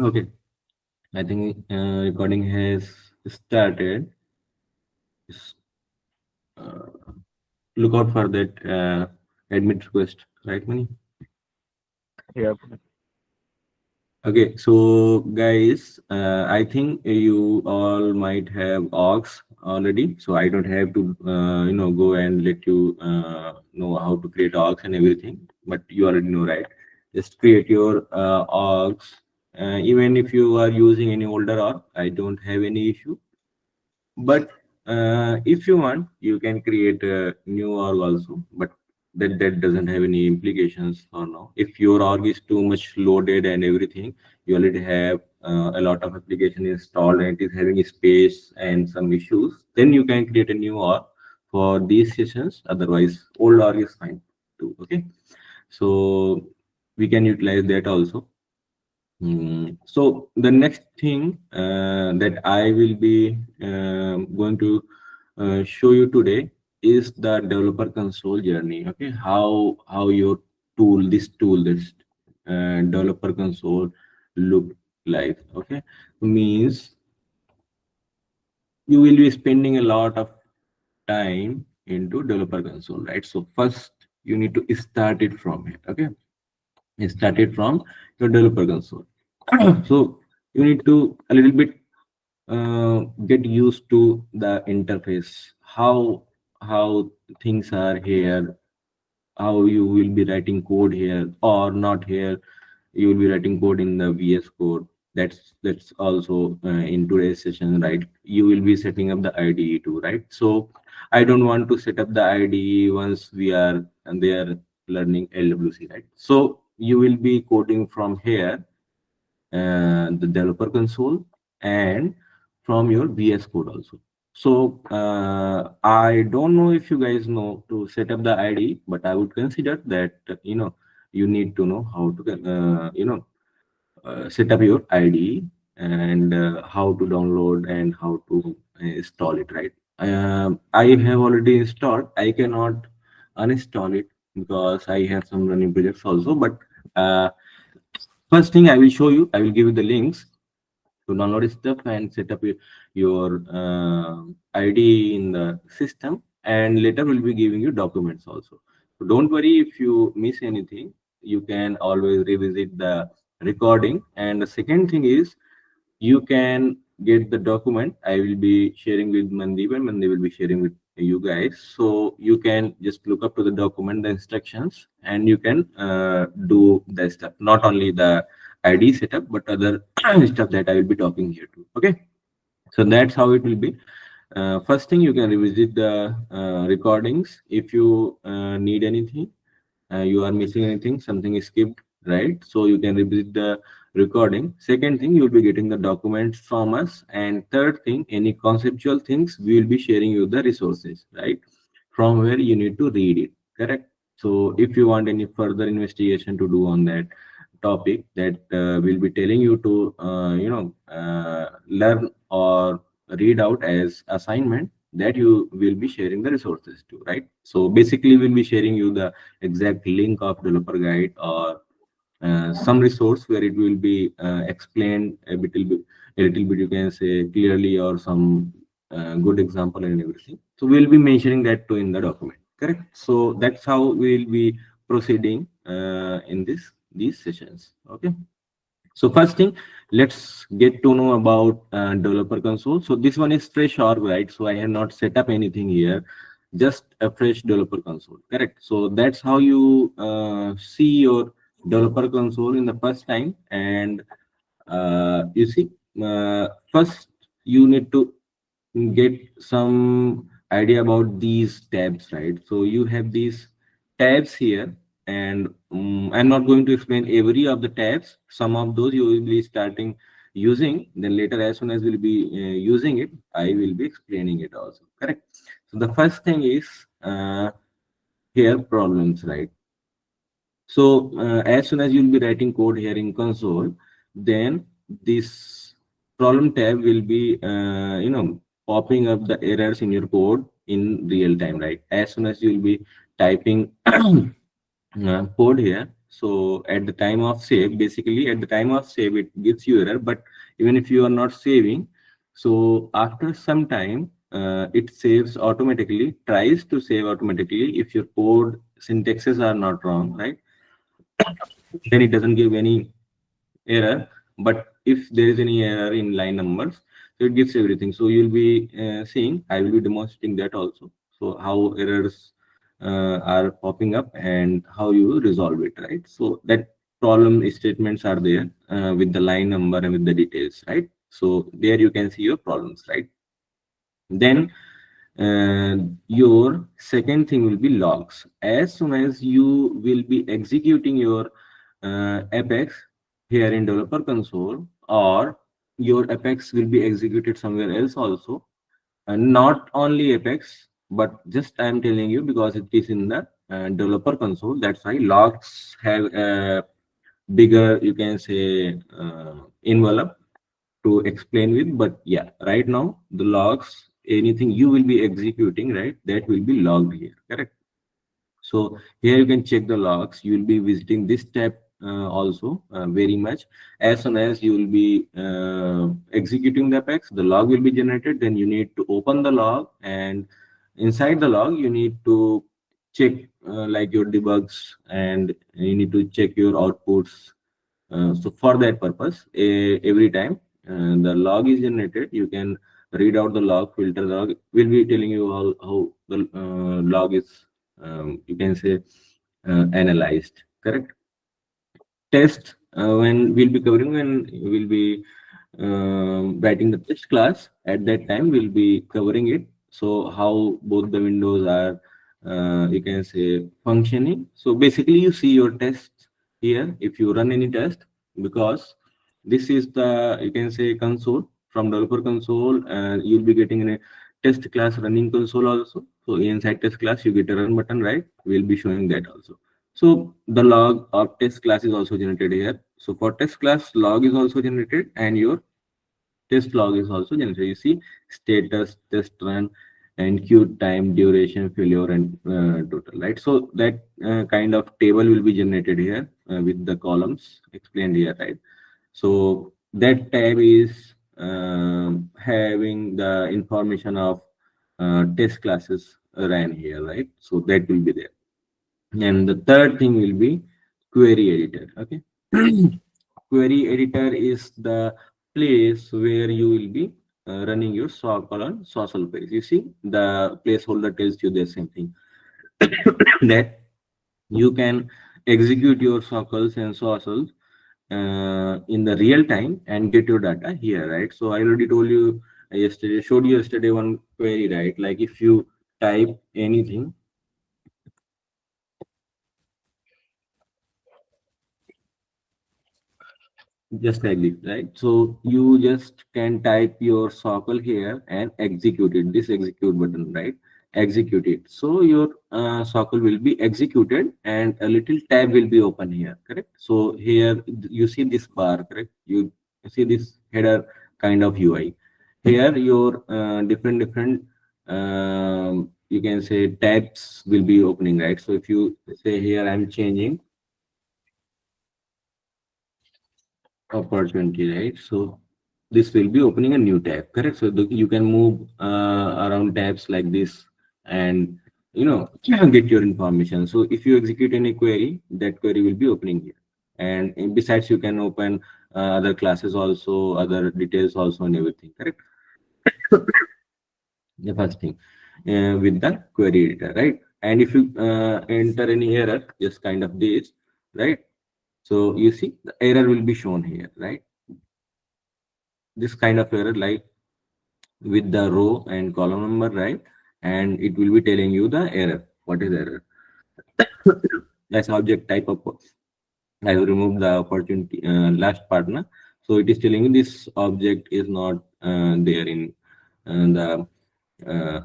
Okay, I think recording has started. Just, look out for that admit request, right, Mani? Yeah. Okay, so guys, I think you all might have aux already, so I don't have to, go and let you know how to create aux and everything. But you already know, right? Just create your aux. Even if you are using any older aux, I don't have any issue. But if you want, you can create a new org also, but that doesn't have any implications for now. If your org is too much loaded and everything, you already have a lot of application installed and it is having space and some issues, then you can create a new org for these sessions. Otherwise, old org is fine too. Okay, so we can utilize that also. So the next thing that I will be going to show you today is the developer console journey. Okay, how your tool, this developer console look like. Okay, means you will be spending a lot of time into developer console, right? So first you need to start it from here. Okay, start it from your developer console. So you need to a little bit get used to the interface, how things are here, how you will be writing code here or not here. You will be writing code in the VS code. That's also in today's session, right? You will be setting up the IDE too, right? So I don't want to set up the IDE once we are and they are learning LWC, right? So you will be coding from here, the developer console, and from your VS code also. So I don't know if you guys know to set up the ID, but I would consider that you need to know how to set up your ID and how to download and how to install it, right? I have already installed. I cannot uninstall it because I have some running projects also. But uh, first thing I will show you, I will give you the links to download stuff and set up your ID in the system. And later we'll be giving you documents also. So don't worry if you miss anything. You can always revisit the recording. And the second thing is you can get the document. I will be sharing with Mandeep and Mandeep will be sharing with you guys. So you can just look up to the document, the instructions, and you can do the stuff. Not only the ID setup, but other stuff that I will be talking here too. Okay. So that's how it will be. First thing, you can revisit the recordings if you need anything, you are missing anything, something is skipped, right? So you can revisit the recording. Second thing, you'll be getting the documents from us. And third thing, any conceptual things, we will be sharing you the resources, right? From where you need to read it, correct? So if you want any further investigation to do on that topic, that we'll be telling you to learn or read out as assignment, that you will be sharing the resources to, right? So basically we'll be sharing you the exact link of developer guide or some resource where it will be explained a little bit, you can say clearly, or some good example and everything. So we'll be mentioning that too in the document, correct? So that's how we'll be proceeding in these sessions. Okay. So first thing, let's get to know about developer console. So this one is fresh org, right? So I have not set up anything here, just a fresh developer console, correct? So that's how you see your developer console in the first time. And you see, first you need to get some idea about these tabs, right? So you have these tabs here, and I'm not going to explain every of the tabs. Some of those you will be starting using, then later as soon as we'll be using it, I will be explaining it also, correct? So the first thing is here problems, right? So as soon as you'll be writing code here in console, then this problem tab will be, popping up the errors in your code in real time, right? As soon as you'll be typing code here, So at the time of save, basically at the time of save, it gives you error. But even if you are not saving, so after some time, it saves automatically, tries to save automatically if your code syntaxes are not wrong, right? Then it doesn't give any error. But if there is any error in line numbers, so it gives everything. So you'll be seeing, I will be demonstrating that also. So how errors are popping up and how you resolve it, right? So that problem statements are there with the line number and with the details, right? So there you can see your problems, right? Then your second thing will be logs. As soon as you will be executing your Apex here in developer console, or your Apex will be executed somewhere else also, and not only Apex, but just I'm telling you because it is in the developer console. That's why logs have a bigger, you can say, envelope to explain with. But yeah, right now the logs, anything you will be executing, right, that will be logged here, correct? So here you can check the logs. You will be visiting this tab also very much. As soon as you will be executing the Apex, the log will be generated. Then you need to open the log, and inside the log you need to check like your debugs, and you need to check your outputs. So for that purpose, every time the log is generated, you can read out the log, filter the log. We'll be telling you how the log is, you can say, analyzed, correct? Test, when we'll be covering, when we'll be writing the test class, at that time we'll be covering it. So how both the windows are, you can say, functioning. So basically you see your tests here if you run any test, because this is the, you can say, console. From developer console, you'll be getting a test class running console also. So inside test class you get a run button, right? We'll be showing that also. So the log of test class is also generated here. So for test class, log is also generated, and your test log is also generated. You see status, test run, and queue time, duration, failure, and total, right? So that kind of table will be generated here with the columns explained here, right? So that tab is having the information of test classes ran here, right? So that will be there. And the third thing will be query editor. Okay. Query editor is the place where you will be running your colon social queries. You see, the placeholder tells you the same thing that you can execute your sockles and socials in the real time and get your data here, right? So I already told you yesterday, showed you yesterday one query, right? Like if you type anything, just like this, right? So you just can type your sockle here and execute it, this execute button, right? Execute it. So your sockle will be executed and a little tab will be open here, correct? So here you see this bar, correct? You see this header kind of UI. Here your different you can say tabs will be opening, right? So if you say here I'm changing opportunity, right? So this will be opening a new tab, correct? So you can move around tabs like this, and get your information. So if you execute any query, that query will be opening here. And besides, you can open other classes also, other details also, and everything, correct? The first thing with the query editor, right? And if you enter any error, just kind of this, right? So you see the error will be shown here, right? This kind of error, like with the row and column number, right? And it will be telling you the error. What is error? That's object type of. I have removed the opportunity last partner. So it is telling you this object is not there in the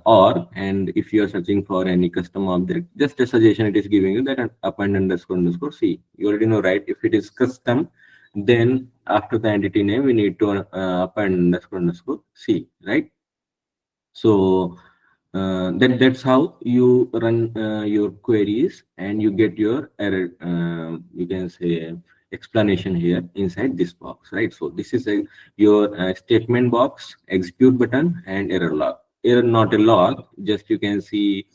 or, and if you are searching for any custom object, just a suggestion it is giving you that append underscore c. You already know, right? If it is custom, then after the entity name we need to append underscore c, right? So That's how you run your queries and you get your error. You can say explanation here inside this box, right? So this is your statement box, execute button, and error log. Error not a log, just you can see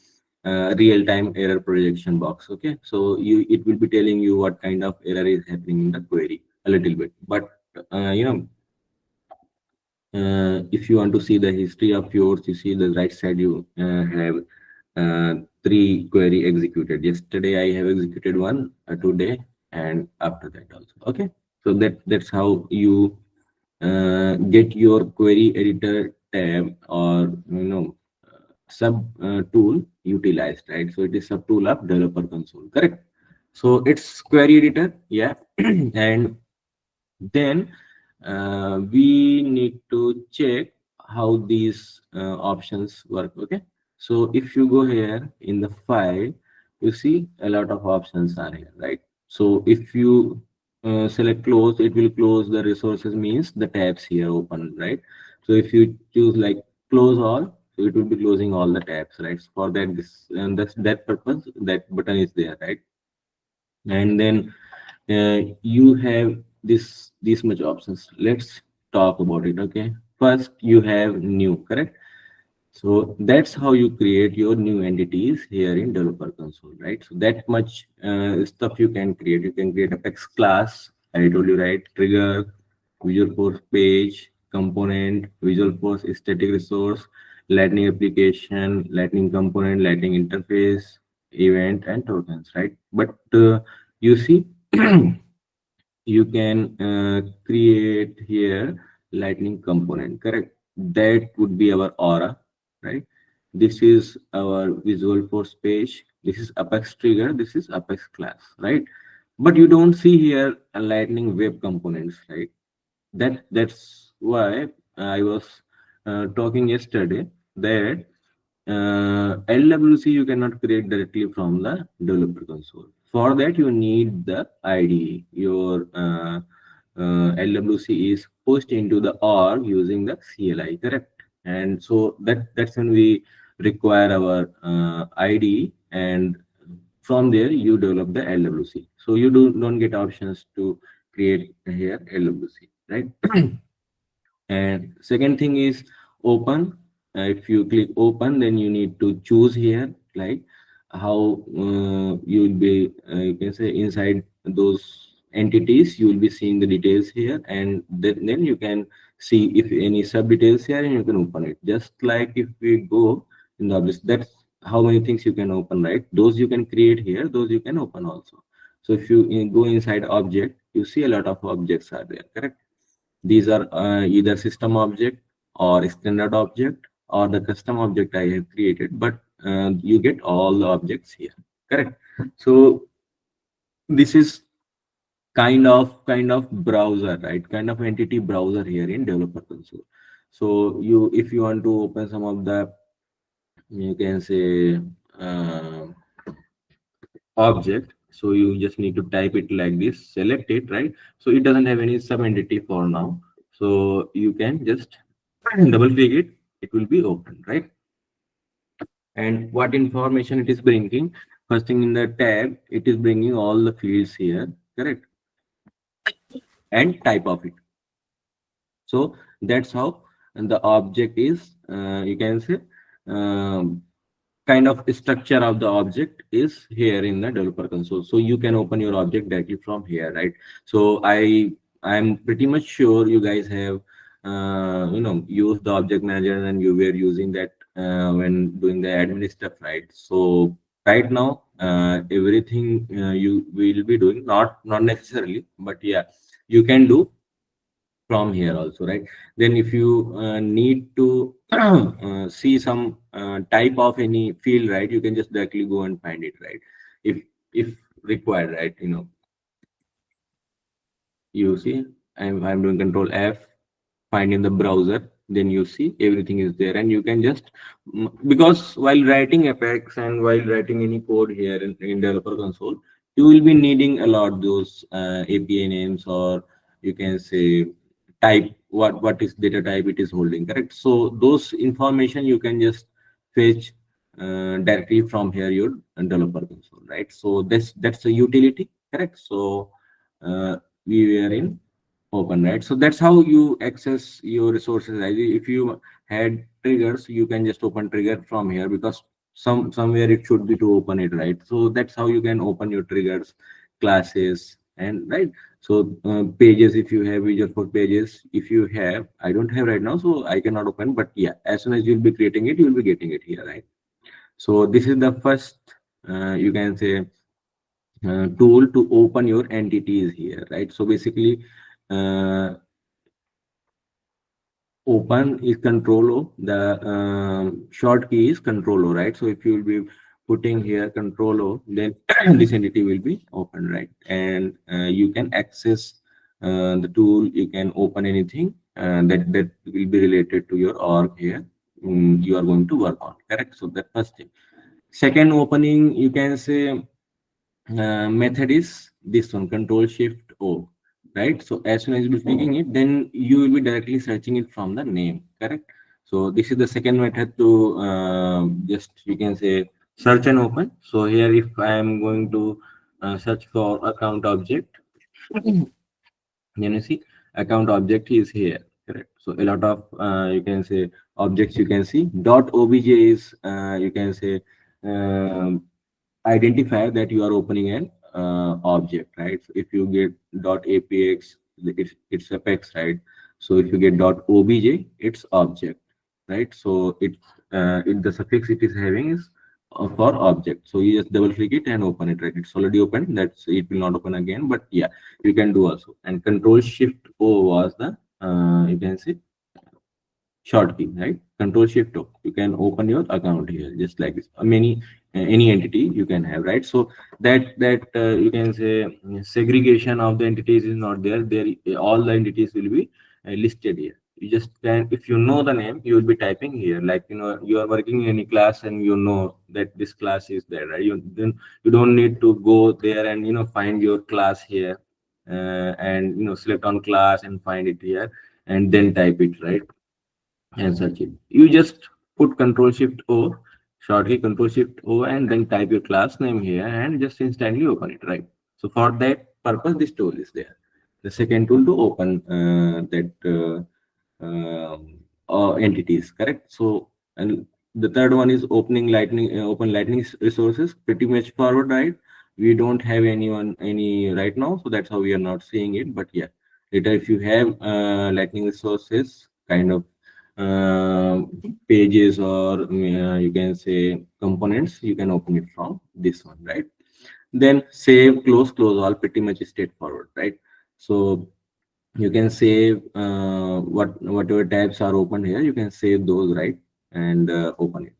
real time error projection box. Okay, so you it will be telling you what kind of error is happening in the query a little bit, but you know, if you want to see the history of yours, you see the right side, you have three query executed. Yesterday I have executed one, today, and after that also. Okay, so that's how you get your query editor tab, or sub tool utilized, right? So it is sub tool of developer console, correct? So it's query editor, yeah. And then we need to check how these options work. Okay, so if you go here in the file, you see a lot of options are here, right? So if you select close, it will close the resources, means the tabs here open, right? So if you choose like close all, so it will be closing all the tabs, right? For that, this and that's that purpose, that button is there, right? And then you have this much options. Let's talk about it. Okay, first you have new, correct? So that's how you create your new entities here in developer console, right? So that much stuff you can create. You can create apex class, I told you, right? Trigger, visual force page, component, visual force static resource, lightning application, lightning component, lightning interface, event, and tokens, right? But you see, you can create here lightning component, correct? That would be our aura, right? This is our visual force page, this is apex trigger, this is apex class, right? But you don't see here a lightning web components, right? That's why I was talking yesterday that LWC you cannot create directly from the developer console. For that, you need the IDE. Your LWC is pushed into the org using the CLI, correct? And so that's when we require our IDE, and from there you develop the LWC. So you don't get options to create here LWC, right? And second thing is open. If you click open, then you need to choose here like how you will be, you can say, inside those entities you will be seeing the details here, and then you can see if any sub details here, and you can open it. Just like if we go in the objects, that's how many things you can open, right? Those you can create here, those you can open also. So if you go inside object, you see a lot of objects are there, correct? These are either system object or standard object or the custom object I have created, but you get all the objects here, correct? So this is kind of browser, right? Kind of entity browser here in developer console. So you, if you want to open some of the, you can say, uh, object, so you just need to type it like this, select it, right? So it doesn't have any sub entity for now, so you can just double click it, it will be open, right? And what information it is bringing? First thing, in the tab it is bringing all the fields here, correct? And type of it. So that's how the object is, you can say, um, kind of structure of the object is here in the developer console. So you can open your object directly from here, right? So I'm pretty much sure you guys have used the object manager, and you were using that when doing the admin stuff, right? So right now everything you will be doing, not necessarily, but yeah, you can do from here also, right? Then if you need to see some type of any field, right, you can just directly go and find it, right? If required, right? You see, I'm doing control F, find in the browser, then you see everything is there, and you can just because while writing apex and while writing any code here in developer console, you will be needing a lot those API names, or you can say type, what is data type it is holding, correct? So those information you can just fetch directly from here your developer console, right? So that's a utility, correct? So uh, we were in open, right? So that's how you access your resources. If you had triggers, you can just open trigger from here, because somewhere it should be to open it, right? So that's how you can open your triggers, classes, and right. So pages, if you have visual for pages, if you have, I don't have right now, so I cannot open, but yeah, as soon as you'll be creating it, you'll be getting it here, right? So this is the first, you can say, tool to open your entities here, right? So basically, uh, open is control O, the short key is control O, right? So if you will be putting here control O, then this entity will be open, right? And you can access the tool, you can open anything that will be related to your org here. You are going to work on, correct? So that first thing. Second opening, you can say, method is this one, control shift O, right? So as soon as you be clicking it, then you will be directly searching it from the name, correct? So this is the second method to just, you can say, search and open. So here, if I am going to search for account object, then you see account object is here, correct? So a lot of, you can say, objects you can see. Dot obj is, you can say, um, identify that you are opening an object, right? So if you get dot apx, it's apex, right? So if you get dot obj, it's object, right? So the suffix it is having is for object. So you just double click it and open it, right? It's already open. That's, it will not open again, but yeah, you can do also. And control shift O was the, you can see, short key, right? Control shift O, you can open your account here just like this. Many, any entity you can have, right? So that you can say, segregation of the entities is not there. All the entities will be listed here. You just can, if you know the name, you will be typing here, like, you are working in any class and you know that this class is there, right? You don't need to go there and find your class here, and select on class and find it here and then type it, right? And search it. You just put Control Shift O, shortly Control Shift O, and then type your class name here and just instantly open it, right? So for that purpose, this tool is there. The second tool to open that entities, correct? So, and the third one is opening lightning, open lightning resources. Pretty much forward, right? We don't have any right now, so that's how we are not seeing it. But yeah, later if you have lightning resources, kind of uh, pages, or you can say components, you can open it from this one, right? Then save, close all, pretty much straightforward, right? So you can save whatever tabs are open here, you can save those, right? And open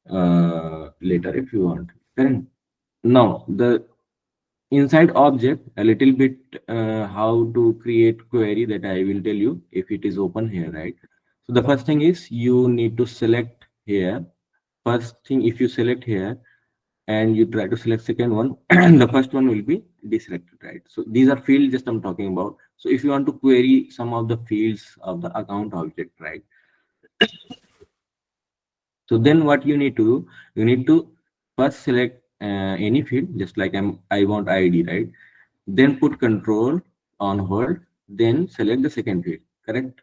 it later if you want. Correct. Now the inside object, a little bit, how to create query, that I will tell you if it is open here, right? So the first thing is you need to select here. First thing, if you select here and you try to select second one, the first one will be deselected, right? So these are fields just I'm talking about. So if you want to query some of the fields of the account object, right? So then what you need to do, you need to first select any field, just like I want ID, right? Then put control on hold, then select the second field, correct?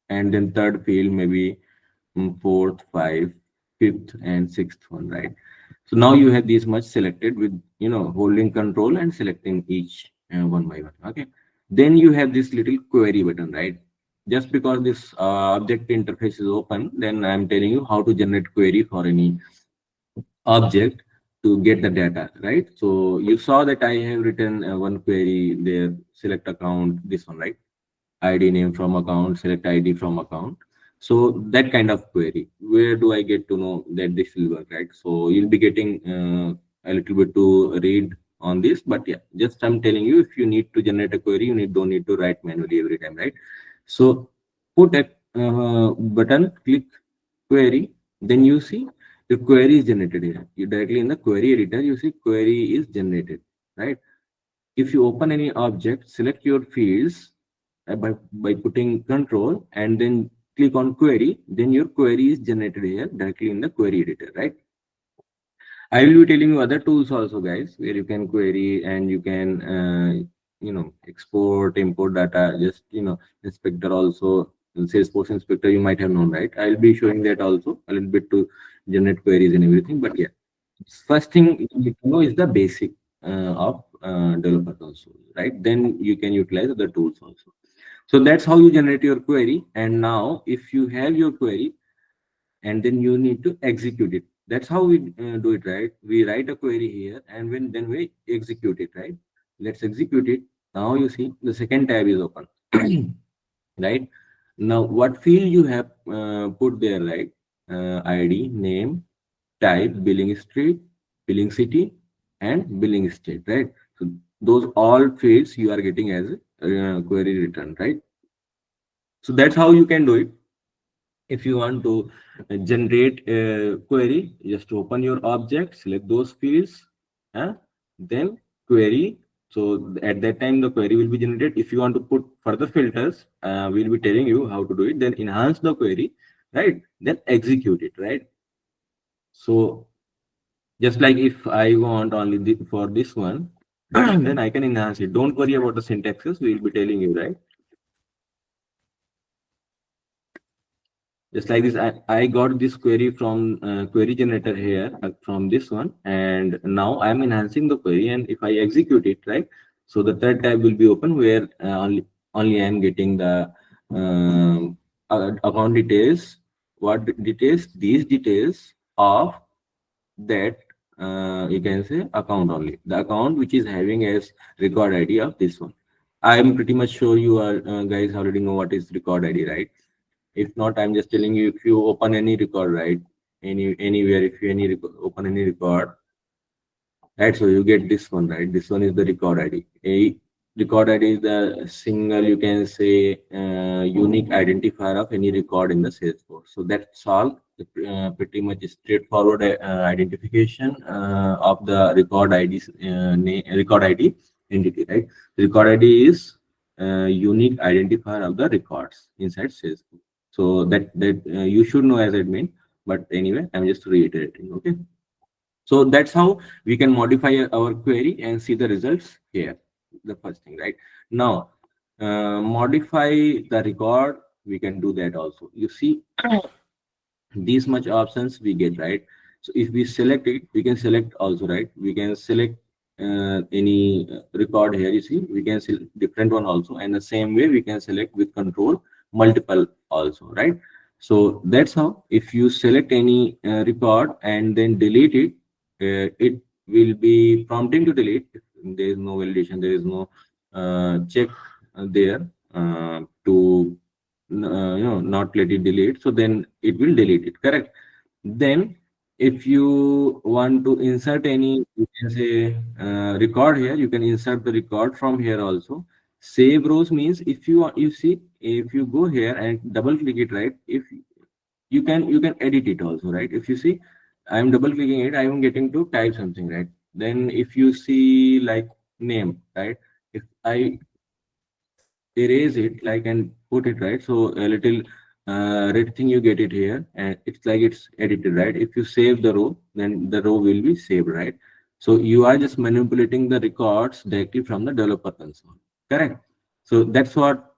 And then third field, maybe fourth, five, fifth, and sixth one, right? So now you have this much selected with, holding control and selecting each one by one. Okay. Then you have this little query button, right? Just because this object interface is open, then I'm telling you how to generate query for any object to get the data, right? So you saw that I have written one query there, select account, this one, right? ID name from account, select ID from account. So that kind of query, where do I get to know that this will work, right? So you'll be getting a little bit to read on this, but yeah, just I'm telling you, if you need to generate a query, don't need to write manually every time, right? So put a button, click query, then you see the query is generated here. You directly in the query editor, you see query is generated, right? If you open any object, select your fields by putting control and then click on query, then your query is generated here directly in the query editor, right? I will be telling you other tools also, guys, where you can query and you can, export, import data. Just inspector also, Salesforce inspector you might have known, right? I'll be showing that also a little bit to generate queries and everything. But yeah, first thing you need to know is the basic of developer console, right? Then you can utilize other tools also. So that's how you generate your query. And now, if you have your query, and then you need to execute it. That's how we do it, right? We write a query here, and then we execute it, right? Let's execute it. Now you see the second tab is open. Right now, what field you have put there, right? ID, name, type, billing street, billing city, and billing state, right? So those all fields you are getting as a query return, right? So that's how you can do it. If you want to generate a query, just open your object, select those fields, then query. So at that time, the query will be generated. If you want to put further filters, we'll be telling you how to do it. Then enhance the query, right? Then execute it, right? So just like if I want only for this one, then I can enhance it. Don't worry about the syntaxes. We'll be telling you, right? Just like this, I got this query from query generator here from this one, and now I'm enhancing the query. And if I execute it, right, so the third tab will be open where only I'm getting the account details. What details? These details of that you can say account only. The account which is having as record ID of this one. I'm pretty much sure you are guys already know what is record ID, right? If not, I'm just telling you, if you open any record, right, anywhere, if you open any record, right, so you get this one, right? This one is the record ID. A record ID is the single, you can say, unique identifier of any record in the Salesforce. So that's all. Pretty much straightforward identification of the record ID, record ID entity, right? Record ID is unique identifier of the records inside Salesforce. So that you should know as admin. But anyway, I'm just reiterating. Okay. So that's how we can modify our query and see the results here. The first thing, right? Now, modify the record. We can do that also. You see, these much options we get, right? So if we select it, we can select also, right? We can select any record here. You see, we can select different one also, and the same way we can select with control multiple also, right? So that's how. If you select any record and then delete it, it will be prompting to delete. If there is no validation, there is no check there to not let it delete, so then it will delete it, correct? Then if you want to insert any, you can say record here, you can insert the record from here also. Save rows means if you see, if you go here and double click it, right, if you can edit it also, right? If you see, I'm double clicking it, I'm getting to type something, right? Then if you see like name, right, if I erase it like and put it, right, so a little red thing you get it here, and it's like it's edited, right? If you save the row, then the row will be saved, right? So you are just manipulating the records directly from the developer console, correct? So that's what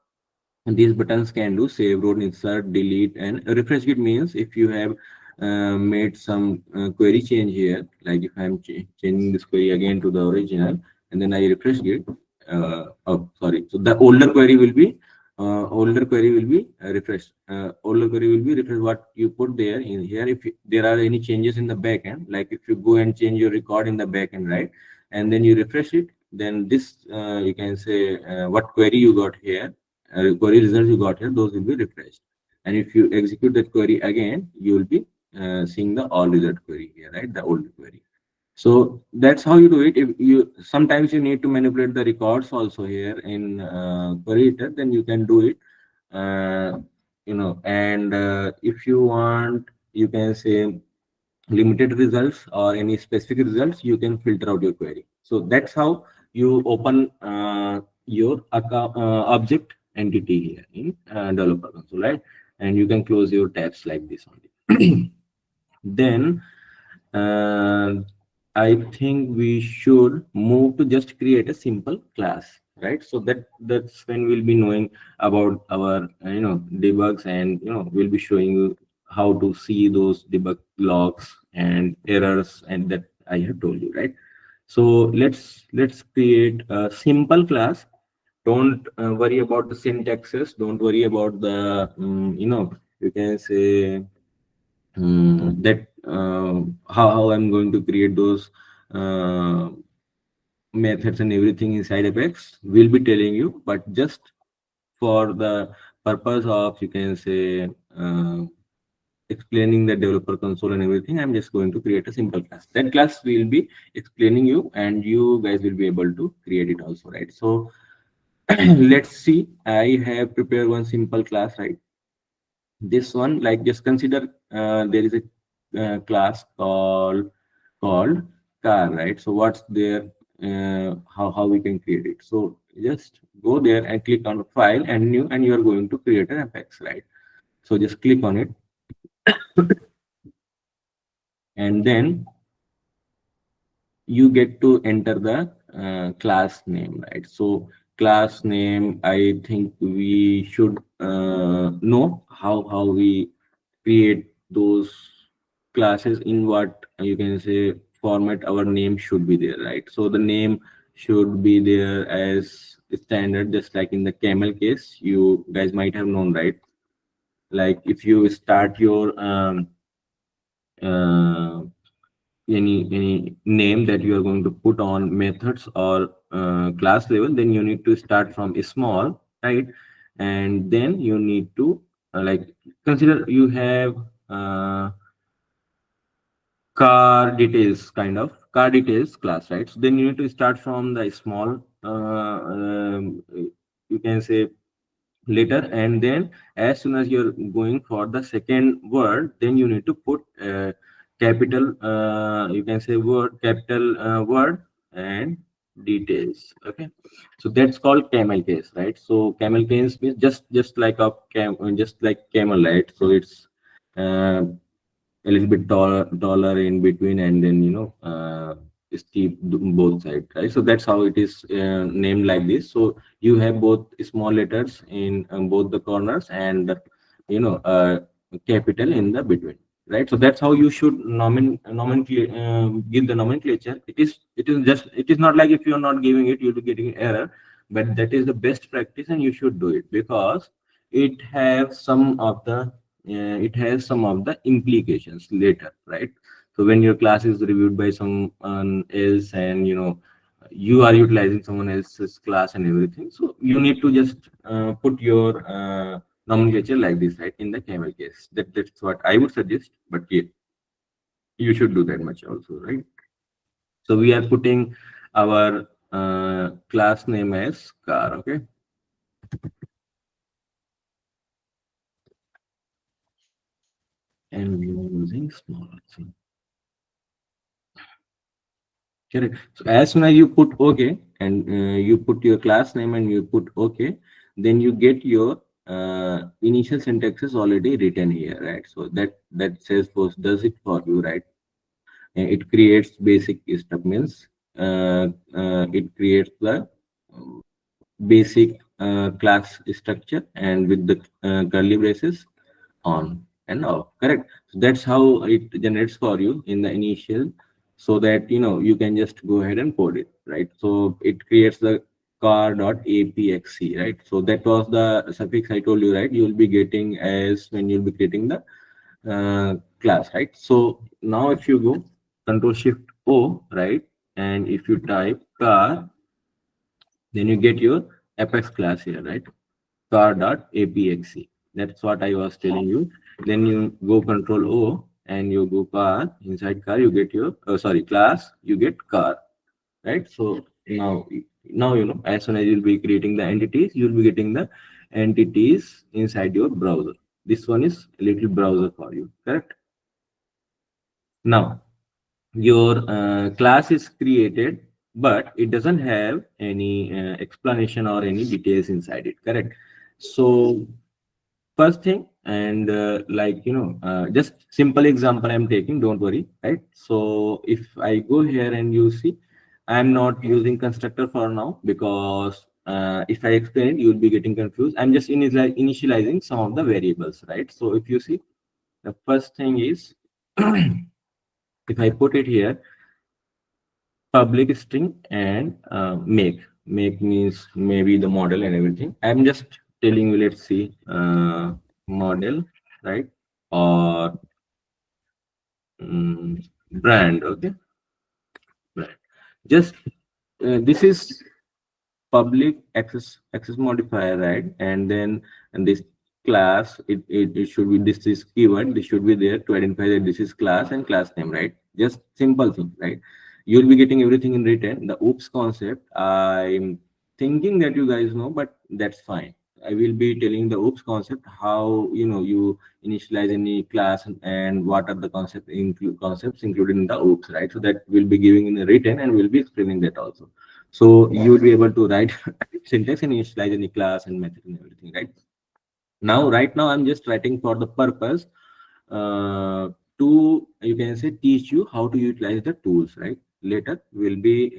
these buttons can do: save, row, insert, delete, and refresh. It means if you have made some query change here, like if I'm changing this query again to the original, and then I refresh it, oh sorry, so the older query will be refreshed. Older query will be refreshed what you put there in here. If there are any changes in the backend, like if you go and change your record in the backend, right, and then you refresh it, then this you can say what query you got here, query results you got here, those will be refreshed. And if you execute that query again, you will be seeing the all result query here, right, the old query. So that's how you do it. If you sometimes you need to manipulate the records also here in query editor, then you can do it. uh, and if you want, you can say limited results or any specific results, you can filter out your query. So that's how you open your account, object entity here in developer console, right? and you can close your tabs like this only. Then uh, I think we should move to just create a simple class, right? So that's when we'll be knowing about our debugs, and we'll be showing you how to see those debug logs and errors, and that I have told you, right? So let's create a simple class. Don't worry about the syntaxes. Don't worry about the you can say that how I'm going to create those uh, methods and everything inside Apex. We'll be telling you, but just for the purpose of you can say explaining the developer console and everything, I'm just going to create a simple class. That class will be explaining you, and you guys will be able to create it also, right? So let's see. I have prepared one simple class, right? This one, like, just consider there is a class called car, right? So what's there, how we can create it? So just go there and click on file and new, and you are going to create an apex, right? So just click on it, and then you get to enter the class name, right? So class name, I think we should know how we create those classes, in what you can say format our name should be there, right? So the name should be there as standard, just like in the camel case, you guys might have known, right? Like if you start your uh, any name that you are going to put on methods or class level, then you need to start from small, right? And then you need to like, consider you have uh, car details, kind of car details class, right? So then you need to start from the small you can say letter, and then as soon as you're going for the second word, then you need to put capital you can say word, capital word, and details. Okay, so that's called camel case, right? So camel case means just like a just like camel, right? So it's uh, a little bit taller in between, and then steep both sides, right? So that's how it is named like this. So you have both small letters in both the corners, and capital in the between, right? So that's how you should give the nomenclature. It is not like if you're not giving it, you'll be getting error, but that is the best practice, and you should do it, because it have some of the it has some of the implications later, right? So when your class is reviewed by someone else, and you are utilizing someone else's class and everything, so you need to just put your nomenclature like this, right, in the camel case. That's what I would suggest, but yeah, you should do that much also, right? So we are putting our class name as car. Okay, and we are using small also. Correct. So as soon as you put OK, and you put your class name and you put OK, then you get your initial syntax is already written here, right? So that Salesforce does it for you, right? And it creates basic stuff, means it creates the basic class structure, and with the curly braces on and off, correct? So that's how it generates for you in the initial, so that you can just go ahead and code it, right? So it creates the car.apxc, right? So that was the suffix I told you, right? You'll be getting as when you'll be creating the class, right? So now if you go control shift o, right, and if you type car, then you get your apex class here, right? Car.apxc. That's what I was telling you. Then you go control O, and you go car. Inside car, you get your sorry, class. You get car, right? So now as soon as you'll be creating the entities, you'll be getting the entities inside your browser. This one is a little browser for you, correct? Now your class is created, but it doesn't have any explanation or any details inside it, correct? So first thing, and just simple example I'm taking, don't worry, right? So if I go here and you see, I'm not using constructor for now because if I explain it you'll be getting confused. I'm just initializing some of the variables, right? So if you see, the first thing is if I put it here, public string and make means maybe the model and everything. I'm just telling you, let's see, model, right? Or brand. Okay, brand. Just this is public access modifier, right? And then, and this class, it should be, this is keyword, this should be there to identify that this is class and class name, right? Just simple thing, right? You'll be getting everything in written. The oops concept, I'm thinking that you guys know, but that's fine. I will be telling the oops concept, how you initialize any class, and what are the concepts included in the oops, right? So that will be giving in the written, and we'll be explaining that also. So you would be able to write syntax and initialize any class and method and everything, right? Now, right now, I'm just writing for the purpose to, you can say, teach you how to utilize the tools, right? Later, we'll be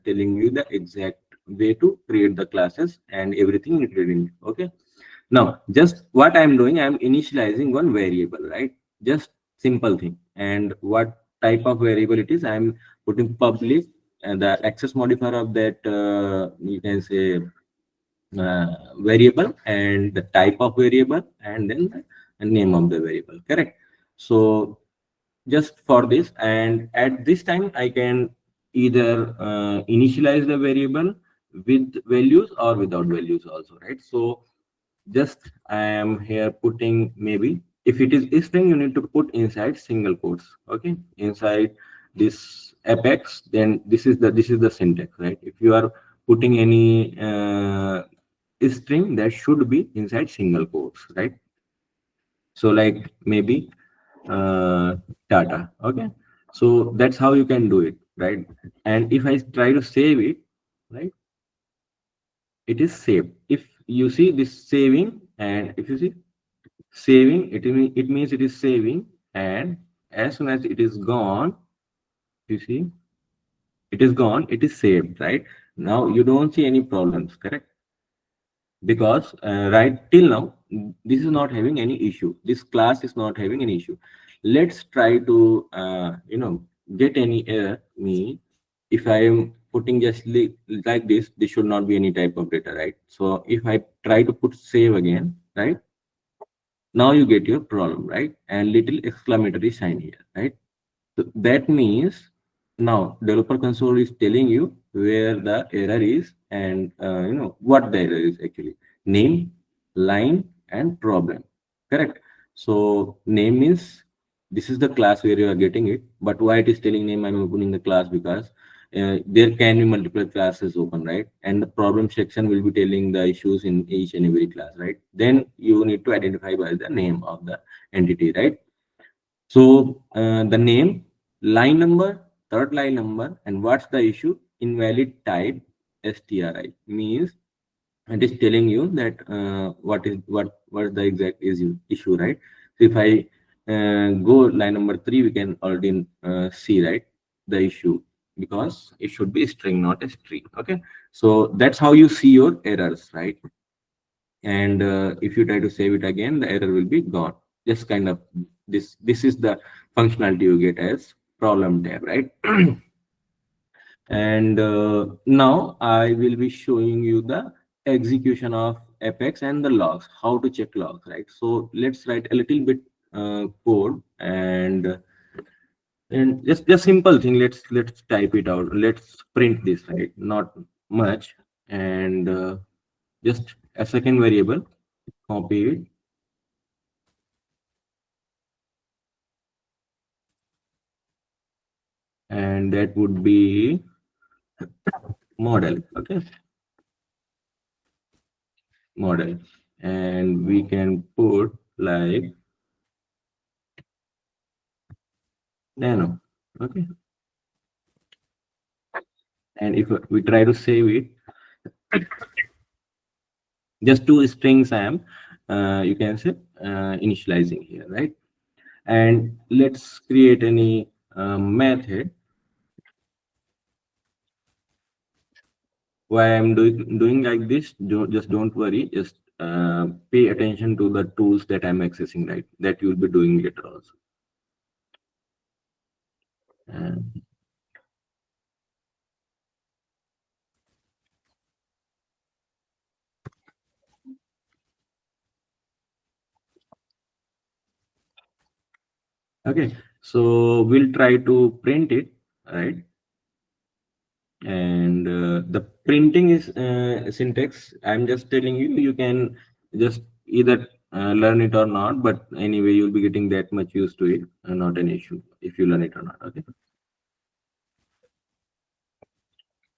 telling you the exact way to create the classes and everything including it, okay? Now, just what I'm doing, I'm initializing one variable, right? Just simple thing. And what type of variable it is, I'm putting public, and the access modifier of that, you can say, variable, and the type of variable, and then the name of the variable, correct? So just for this, and at this time I can either initialize the variable with values or without values also, right? So just I am here putting, maybe if it is string, you need to put inside single quotes, okay? Inside this apex, then this is the syntax, right? If you are putting any string, that should be inside single quotes, right? So like maybe uh data, okay? So that's how you can do it, right? And if I try to save it, right, it is saved. If you see this saving, and if you see saving, it means it is saving, and as soon as it is gone, you see, it is gone, it is saved, right? Now you don't see any problems, correct? Because right till now, this is not having any issue, this class is not having any issue. Let's try to get any error me. If I am putting just like this should not be any type of data, right? So if I try to put save again, right, now you get your problem, right? And little exclamatory sign here, right? So that means now developer console is telling you where the error is, and what the error is actually. Name, line, and problem. Correct. So name means this is the class where you are getting it. But why it is telling name, I'm opening the class because there can be multiple classes open, right? And the problem section will be telling the issues in each and every class, right? Then you need to identify by the name of the entity, right? So the name, line number, third line number, and what's the issue? Invalid type stri means it is telling you that what is the exact issue, right? So if I go line number 3, we can already see, right, the issue, because it should be string, not a string. Okay, so that's how you see your errors, right? And if you try to save it again, the error will be gone. Just kind of this is the functionality you get as problem tab, right? And now I will be showing you the execution of apex and the logs, how to check logs, right? So let's write a little bit code, and just simple thing, let's type it out, let's print this, right? Not much. And just a second variable, copy it, and that would be model, okay? Model. And we can put like nano, okay? And if we try to save it, just two strings I am you can say initializing here, right? And let's create any method. Why I'm doing like this, just don't worry, just pay attention to the tools that I'm accessing, right? That you'll be doing later also. uh, okay, so we'll try to print it, right? And the printing is syntax, I'm just telling you, you can just either learn it or not, but anyway you'll be getting that much used to it, not an issue if you learn it or not. Okay,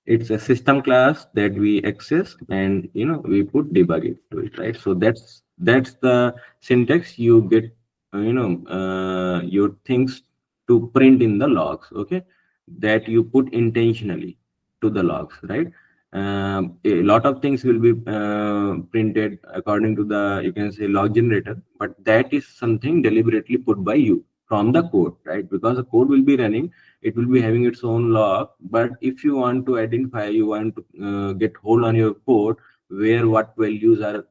it's a system class that we access, and we put debug it to it, right? So that's the syntax you get, your things to print in the logs, okay? That you put intentionally to the logs, right? A lot of things will be printed according to the, you can say, log generator, but that is something deliberately put by you from the code, right? Because the code will be running, it will be having its own log. But if you want to identify, you want to get hold on your code where what values are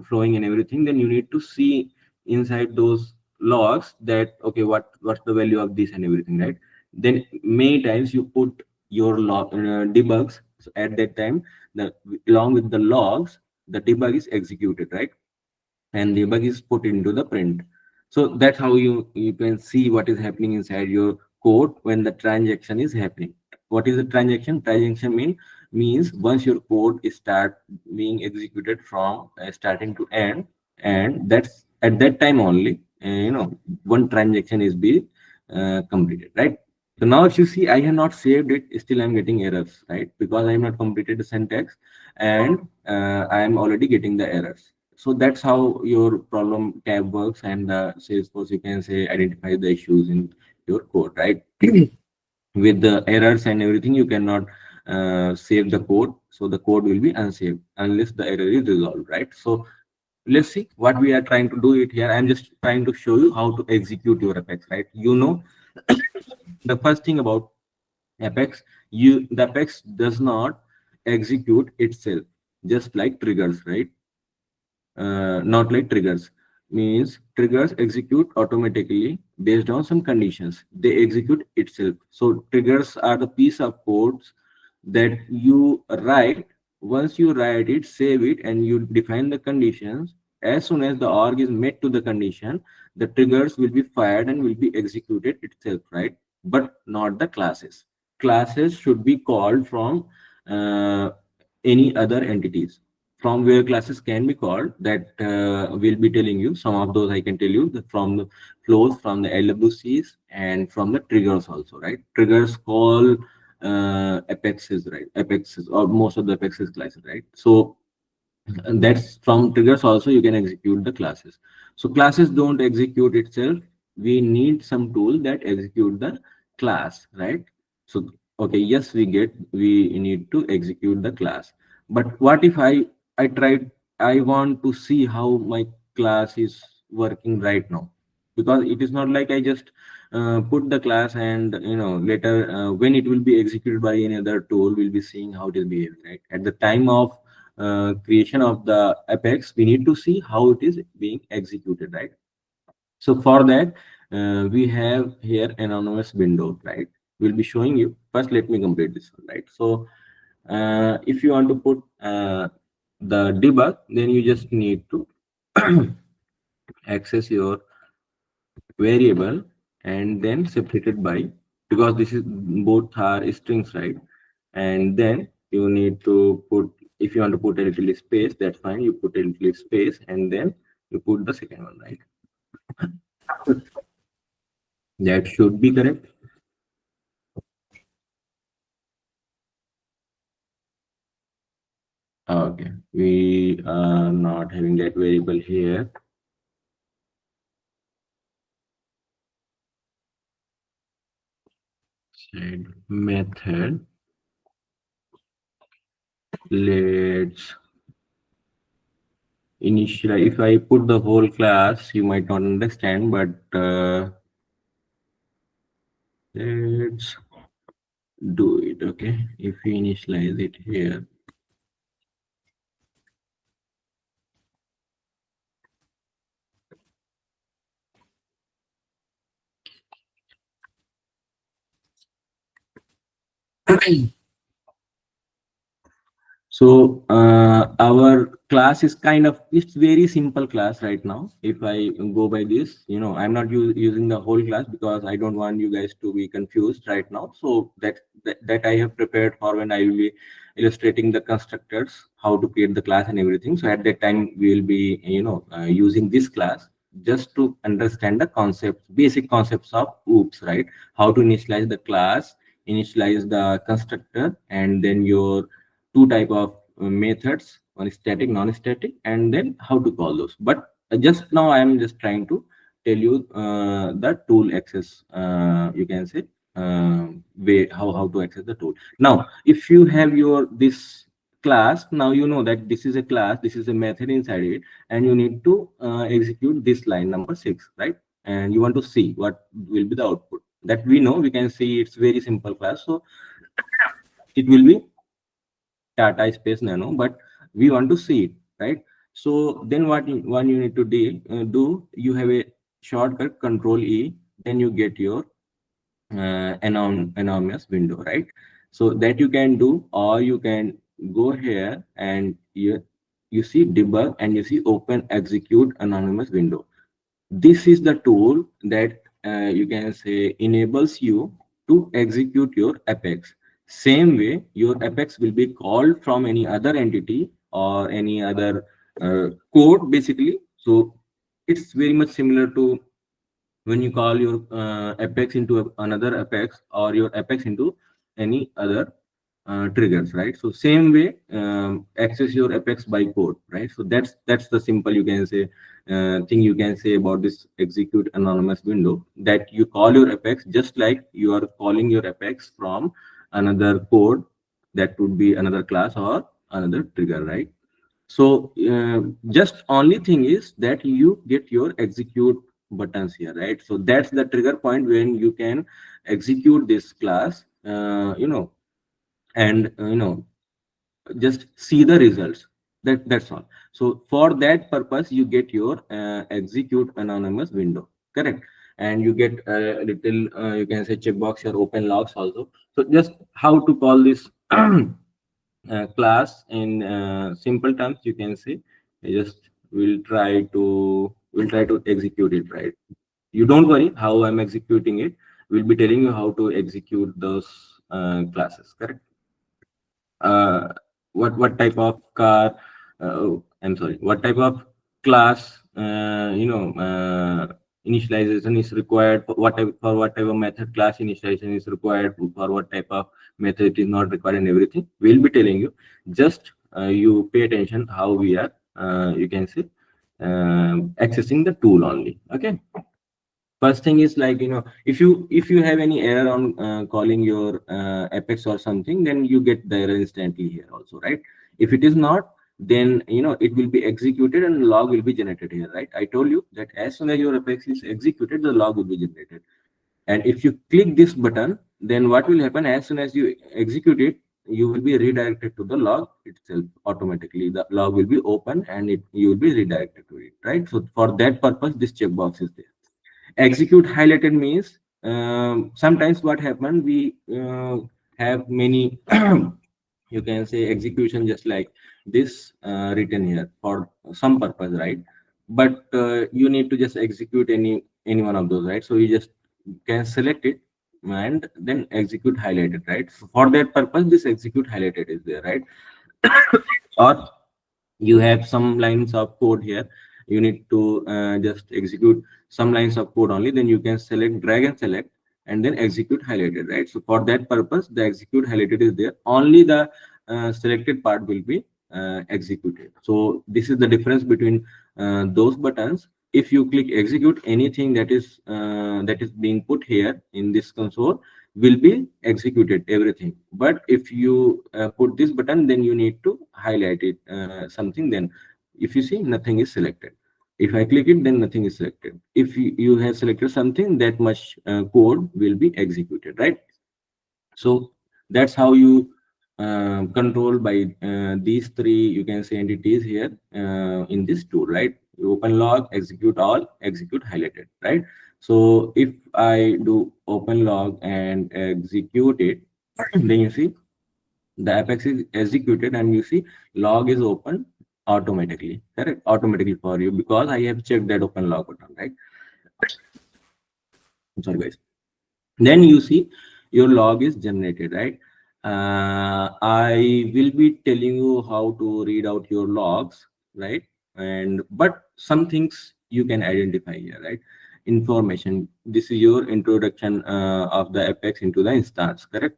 flowing and everything, then you need to see inside those logs that, okay, what's the value of this and everything, right? Then many times you put your log debugs. So at that time, the along with the logs, the debug is executed, right? And debug is put into the print. So that's how you can see what is happening inside your code when the transaction is happening. What is the transaction? Transaction means once your code is start being executed from starting to end, and that's at that time only, one transaction is being completed, right? So now if you see, I have not saved it, still I'm getting errors, right? Because I have not completed the syntax, and I am already getting the errors. So that's how your problem tab works, and Salesforce, you can say, identify the issues in your code, right? With the errors and everything, you cannot save the code, so the code will be unsaved unless the error is resolved, right? So let's see what we are trying to do it here. I'm just trying to show you how to execute your Apex, right? The first thing about Apex, the Apex does not execute itself, just like triggers, right? Not like triggers. Means triggers execute automatically based on some conditions, they execute itself. So triggers are the piece of codes that you write. Once you write it, save it, and you define the conditions. As soon as the org is met to the condition, the triggers will be fired and will be executed itself, right? But not the classes. Classes should be called from uh, any other entities. From where classes can be called, that will be telling you. Some of those I can tell you, from the flows, from the LWCs, and from the triggers also, right? Triggers call apexes, right? Apexes, or most of the apexes classes, right? So and that's from triggers also you can execute the classes. So classes don't execute itself, we need some tool that execute the class, right? So okay, yes, we need to execute the class. But what if I tried, I want to see how my class is working right now? Because it is not like I just put the class, and later when it will be executed by any other tool, we'll be seeing how it is behaving, right? At the time of creation of the Apex, we need to see how it is being executed, right? So for that, we have here an anonymous window, right? We'll be showing you. First, let me complete this one, right? So if you want to put the debug, then you just need to access your variable and then separated by, because this is both are strings, right? And then you need to put, if you want to put a little space, that's fine, you put a little space, and then you put the second one, right? That should be correct. Okay, we are not having that variable here. Said method, let's initial, if I put the whole class, you might not understand, but let's do it. Okay, if we initialize it here. So our class is kind of, it's very simple class right now. If I go by this, I'm not using the whole class because I don't want you guys to be confused right now. So that I have prepared for when I will be illustrating the constructors, how to create the class and everything. So at that time we will be using this class just to understand the concepts, basic concepts of OOPS, right? How to initialize the class, initialize the constructor, and then your two type of methods, one is static, non-static, and then how to call those. But just now I am just trying to tell you the tool access, you can say, way how to access the tool. Now if you have your this class, now you know that this is a class, this is a method inside it, and you need to execute this line number 6, right? And you want to see what will be the output. That we know, we can see it's very simple class. So it will be Tata Space Nano, but we want to see it, right? So then what you need to do, you have a shortcut Control E, then you get your anonymous window, right? So that you can do, or you can go here and you see debug and you see open execute anonymous window. This is the tool that you can say enables you to execute your Apex. Same way, your Apex will be called from any other entity or any other code, basically. So it's very much similar to when you call your Apex into another Apex, or your Apex into any other triggers, right? So same way, access your Apex by code, right? So that's the simple, you can say, thing you can say about this execute anonymous window, that you call your Apex just like you are calling your Apex from another code, that would be another class or another trigger, right? So just only thing is that you get your execute buttons here, right? So that's the trigger point when you can execute this class, and just see the results. That's all. So for that purpose, you get your execute anonymous window, correct? And you get a little, you can say, checkbox your open logs also. So just how to call this class in simple terms, you can say. I just will try to execute it, right? You don't worry how I'm executing it. We'll be telling you how to execute those classes, correct? uh, what type of car, I'm sorry, what type of class, initialization is required for what type of method class initialization is required, for what type of method it is not required, and everything we'll be telling you. Just you pay attention how we are, you can say, accessing the tool only. Okay. First thing is, like, if you have any error on calling your Apex or something, then you get the error instantly here also, right? If it is not, then it will be executed and log will be generated here, right? I told you that as soon as your Apex is executed, the log will be generated. And if you click this button, then what will happen, as soon as you execute it, you will be redirected to the log itself automatically. The log will be open and you will be redirected to it, right? So for that purpose, this checkbox is there. Execute highlighted means, sometimes what happen, we have many you can say execution just like this written here for some purpose, right? But you need to just execute any one of those, right? So you just can select it and then execute highlighted, right? So for that purpose, this execute highlighted is there, right? Or you have some lines of code here, you need to just execute some lines of code only, then you can select, drag and select, and then execute highlighted, right? So for that purpose, the execute highlighted is there, only the selected part will be executed. So this is the difference between those buttons. If you click execute, anything that is being put here in this console will be executed, everything. But if you put this button, then you need to highlight it, something, then If you see, nothing is selected. If I click it, then nothing is selected. If you have selected something, that much code will be executed, right? So that's how you control by these three, you can say, entities here in this tool, right? You open log, execute all, execute highlighted, right? So if I do open log and execute it, then you see the apex is executed, and you see log is open automatically, correct? Automatically for you, because I have checked that open log button, right? I'm sorry, guys. Then you see your log is generated, right? I will be telling you how to read out your logs, right? And but some things you can identify here, right? Information. This is your introduction of the apex into the instance, correct?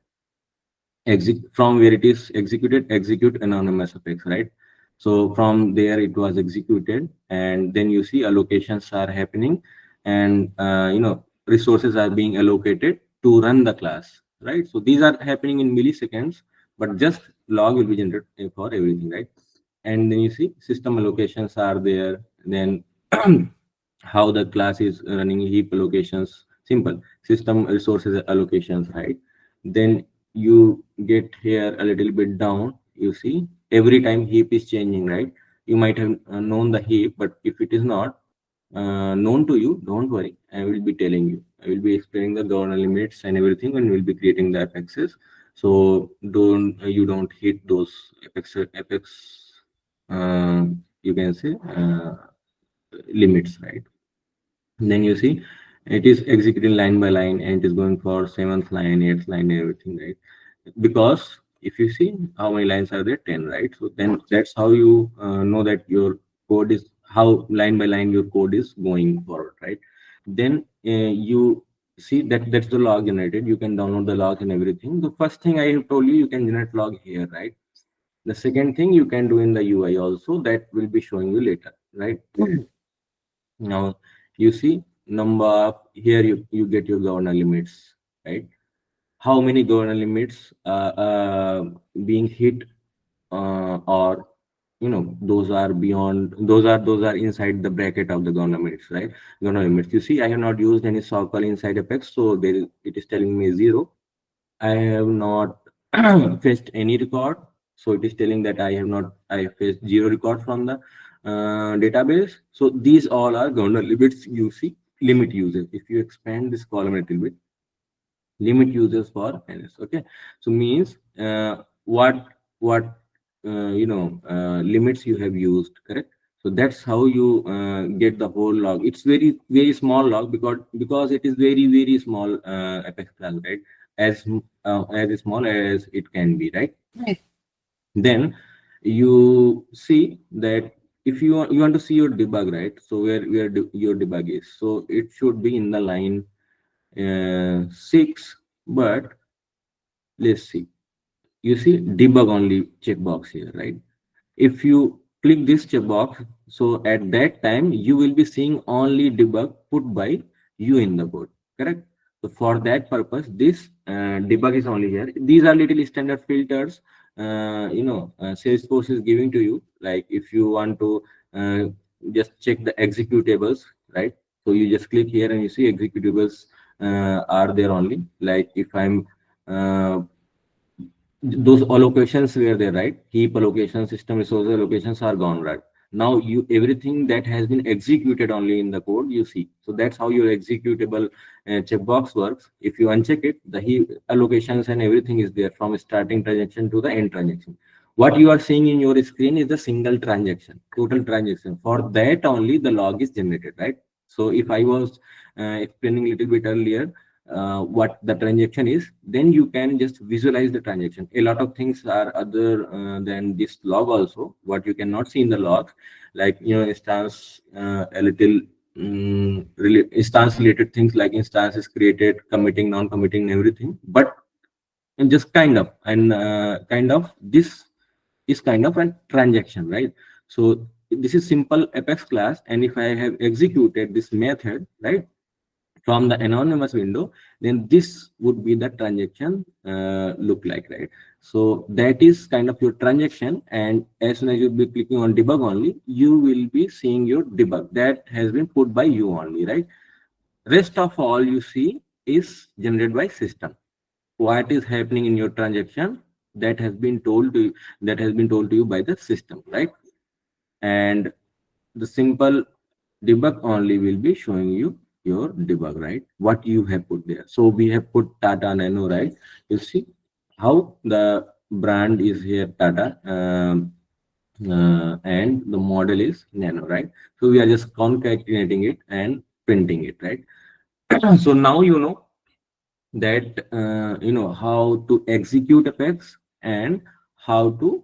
From where it is executed, execute anonymous apex, right? So from there it was executed, and then you see allocations are happening, and resources are being allocated to run the class, right? So these are happening in milliseconds, but just log will be generated for everything, right? And then you see system allocations are there, then how the class is running, heap allocations, simple system resources allocations, right? Then you get here a little bit down, you see every time heap is changing, right? You might have known the heap, but if it is not known to you, don't worry, I will be telling you, I will be explaining the governor limits and everything, and we'll be creating the apexes. So you don't hit those apex you can say limits, right? Then you see it is executing line by line, and it is going for seventh line, eighth line, everything, right? Because if you see how many lines are there, 10, right? So then that's how you know that your code is, how line by line your code is going forward, right? Then you see that that's the log generated. You can download the log and everything. The first thing I have told you, you can generate log here, right? The second thing you can do in the UI also, that will be showing you later, right? Now you see number here, you get your governor limits, right? How many governor limits being hit, or those are beyond, those are inside the bracket of the governor limits, right? Governor limits, you see I have not used any circle inside apex, so it is telling me 0. I have not fetched any record, so it is telling that I have fetched 0 record from the database. So these all are governor limits. You see limit uses. If you expand this column a little bit, limit users for ns, okay? So means what limits you have used, correct? So that's how you get the whole log. It's very very small log, because it is very very small apex class, right? As small as it can be, right? Right. Then you see that if you want to see your debug, right? So where your debug is, so it should be in the line 6. But let's see, you see debug only checkbox here, right? If you click this checkbox, so at that time you will be seeing only debug put by you in the code, correct? So for that purpose, this debug is only here. These are little standard filters Salesforce is giving to you, like if you want to uh, just check the executables, right? So you just click here and you see executables are there only. Like if I'm those allocations were there, right? Heap allocation, system resource allocations are gone, right? Now you, everything that has been executed only in the code, you see. So that's how your executable checkbox works. If you uncheck it, the heap allocations and everything is there from starting transaction to the end transaction. What you are seeing in your screen is the single transaction, total transaction. For that only the log is generated, right? So if I was explaining a little bit earlier what the transaction is, then you can just visualize the transaction. A lot of things are other than this log also, what you cannot see in the log, like instance, a little instance related things, like instance is created, committing, non-committing, and everything. But just kind of this is kind of a transaction, right? So this is simple apex class, and if I have executed this method, right, from the anonymous window, then this would be the transaction look like, right? So that is kind of your transaction, and as soon as you'll be clicking on debug only, you will be seeing your debug that has been put by you only, right? Rest of all you see is generated by system. What is happening in your transaction, that has been told to you, that has been told to you by the system, right? And the simple debug only will be showing you your debug, right? What you have put there. So we have put Tata Nano, right? You see how the brand is here, Tata, and the model is Nano, right? So we are just concatenating it and printing it, right? So now you know that how to execute Apex and how to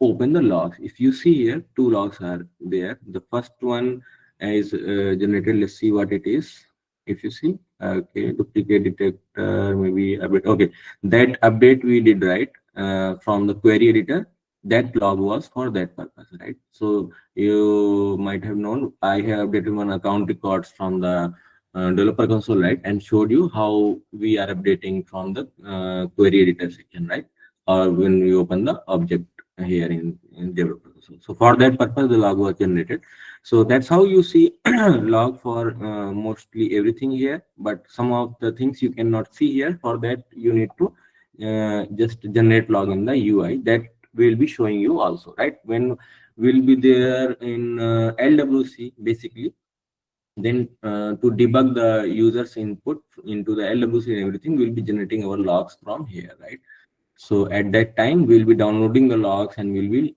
open the logs. If you see here, two logs are there. The first one is generated. Let's see what it is. If you see, okay, duplicate detector, maybe a bit. Okay, that update we did, right, from the query editor. That log was for that purpose, right? So you might have known I have updated one account records from the developer console, right, and showed you how we are updating from the query editor section, right, or when we open the object here in developer console. So for that purpose, the log was generated. So that's how you see log for mostly everything here, but some of the things you cannot see here. For that, you need to just generate log in the UI. That will be showing you also, right, when will be there in LWC basically. Then to debug the user's input into the LWC and everything, we'll be generating our logs from here, right? So at that time, we'll be downloading the logs and we'll be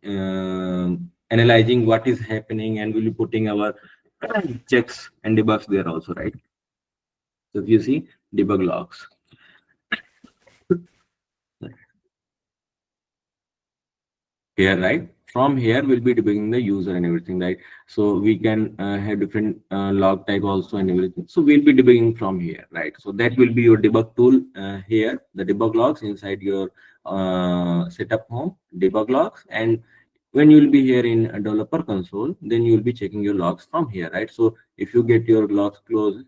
analyzing what is happening, and we'll be putting our checks and debugs there also, right? So if you see debug logs, here, right, from here we'll be debugging the user and everything, right? So we can have different log type also and everything, so we'll be debugging from here, right? So that will be your debug tool here, the debug logs inside your setup home debug logs. And when you will be here in a developer console, then you will be checking your logs from here, right? So if you get your logs closed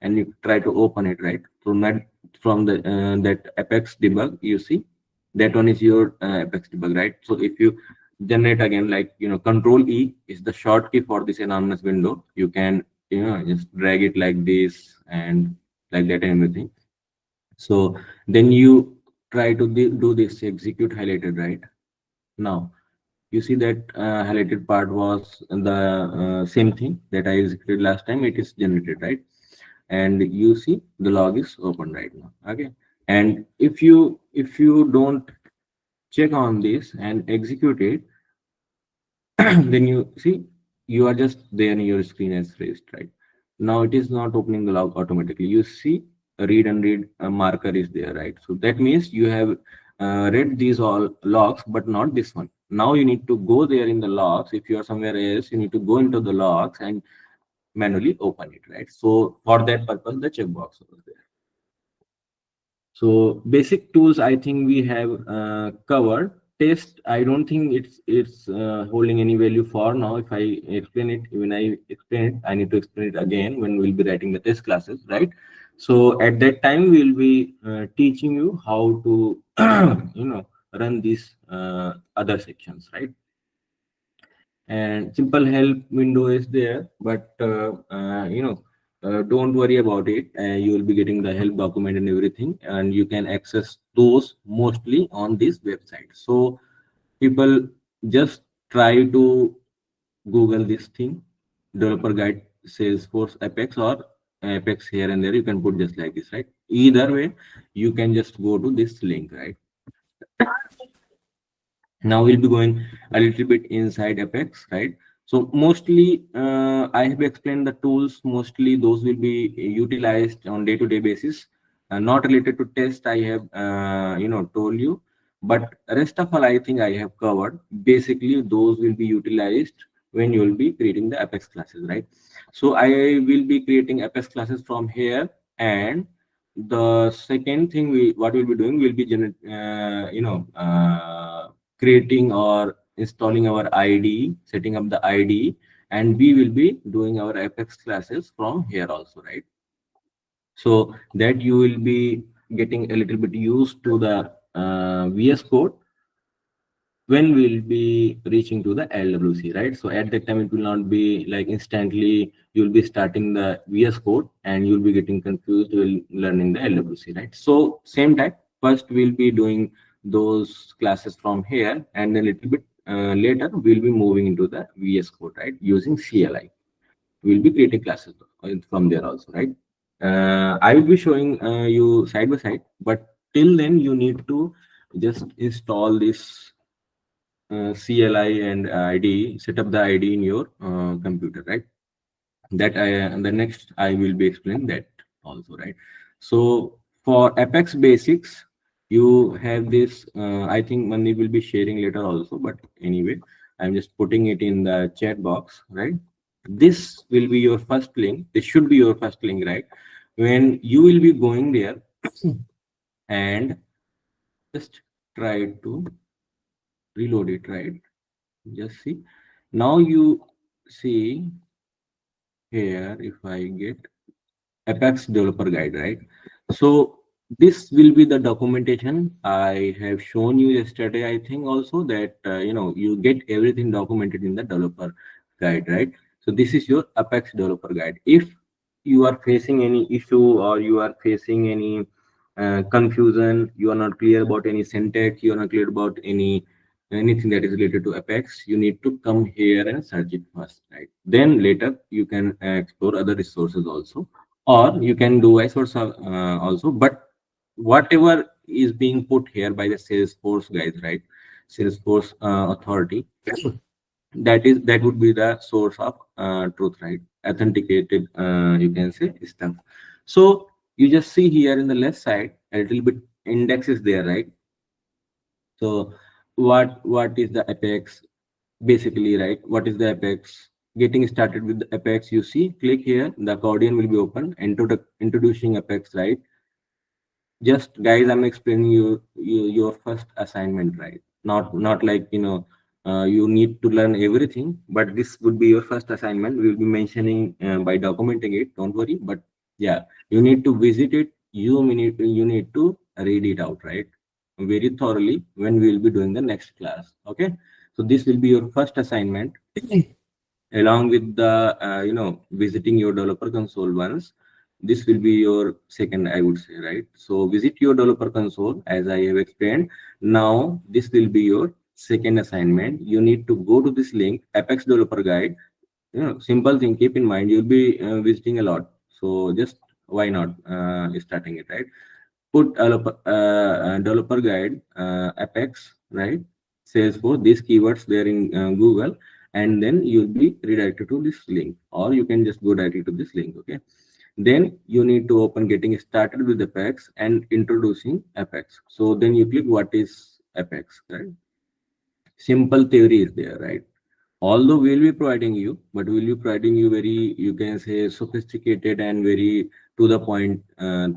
and you try to open it, right, from that, from the that Apex debug, you see that one is your Apex debug, right? So if you generate again, like, Control E is the short key for this anonymous window. You can, just drag it like this and like that and everything. So then you try to do this execute highlighted, right? Now you see that highlighted part was the same thing that I executed last time. It is generated, right? And you see the log is open right now. Okay, and if you don't check on this and execute it, then you see you are just there in your screen as raised, right? Now it is not opening the log automatically. You see a read and read marker is there, right? So that means you have read these all logs, but not this one. Now you need to go there in the logs. If you are somewhere else, you need to go into the logs and manually open it, right? So for that purpose, the checkbox was there. So basic tools, I think we have covered. Test, I don't think it's holding any value for now. If I explain it, when I explain it, I need to explain it again when we'll be writing the test classes, right? So at that time, we'll be teaching you how to, run these other sections, right? And simple help window is there, but don't worry about it. You will be getting the help document and everything, and you can access those mostly on this website. So people just try to google this thing, developer guide Salesforce Apex, or Apex here and there. You can put just like this, right? Either way, you can just go to this link, right? Now we'll be going a little bit inside Apex, right? So mostly I have explained the tools. Mostly those will be utilized on day-to-day basis, not related to test. I have told you, but rest of all I think I have covered. Basically those will be utilized when you will be creating the Apex classes, right? So I will be creating Apex classes from here, and the second thing we what we'll be doing will be creating or installing our IDE, setting up the IDE, and we will be doing our Apex classes from here also, right? so that you will be getting a little bit used to the VS Code when we'll be reaching to the LWC, right? So at that time, it will not be like instantly you'll be starting the VS Code and you'll be getting confused while learning the LWC, right? So same time, first we'll be doing those classes from here, and then a little bit later we'll be moving into the VS Code, right? Using CLI, we'll be creating classes from there also, right? I will be showing you side by side, but till then you need to just install this CLI and ID, set up the ID in your computer, right? That I the next I will be explaining that also, right? So for Apex basics, you have this. I think Mani will be sharing later also, but anyway, I'm just putting it in the chat box, right? This will be your first link. This should be your first link, right? When you will be going there and just try to reload it, right? Just see. Now you see here, if I get Apex Developer Guide, right? So this will be the documentation I have shown you yesterday. I think also that you get everything documented in the developer guide, right? So this is your Apex Developer Guide. If you are facing any issue or you are facing any confusion, you are not clear about any syntax, you are not clear about anything that is related to Apex, you need to come here and search it first, right? Then later you can explore other resources also, or you can do vice versa also. But whatever is being put here by the Salesforce guys, right? Salesforce authority, that would be the source of truth, right? Authenticated, you can say, stuff. So you just see here in the left side a little bit index is there, right? So what is the Apex basically, right? What is the Apex? Getting started with the Apex, you see, click here, the accordion will be open, introducing Apex, right? Just guys, I'm explaining your first assignment, right? Not like you need to learn everything, but this would be your first assignment. We'll be mentioning by documenting it, don't worry. But yeah, you need to visit it, you need to read it out, right, very thoroughly when we will be doing the next class. Okay, so this will be your first assignment along with the visiting your developer console once. This will be your second, I would say, right? So visit your developer console as I have explained. Now this will be your second assignment. You need to go to this link, Apex Developer Guide. Simple thing, keep in mind, you'll be visiting a lot, so just why not starting it, right? Put developer guide, Apex, right? Salesforce, these keywords there in Google, and then you'll be redirected to this link, or you can just go directly to this link. Okay, then you need to open getting started with Apex and introducing Apex. So then you click what is Apex, right? Simple theory is there, right? Although we'll be providing you, but we'll be providing you very, you can say, sophisticated and very to the point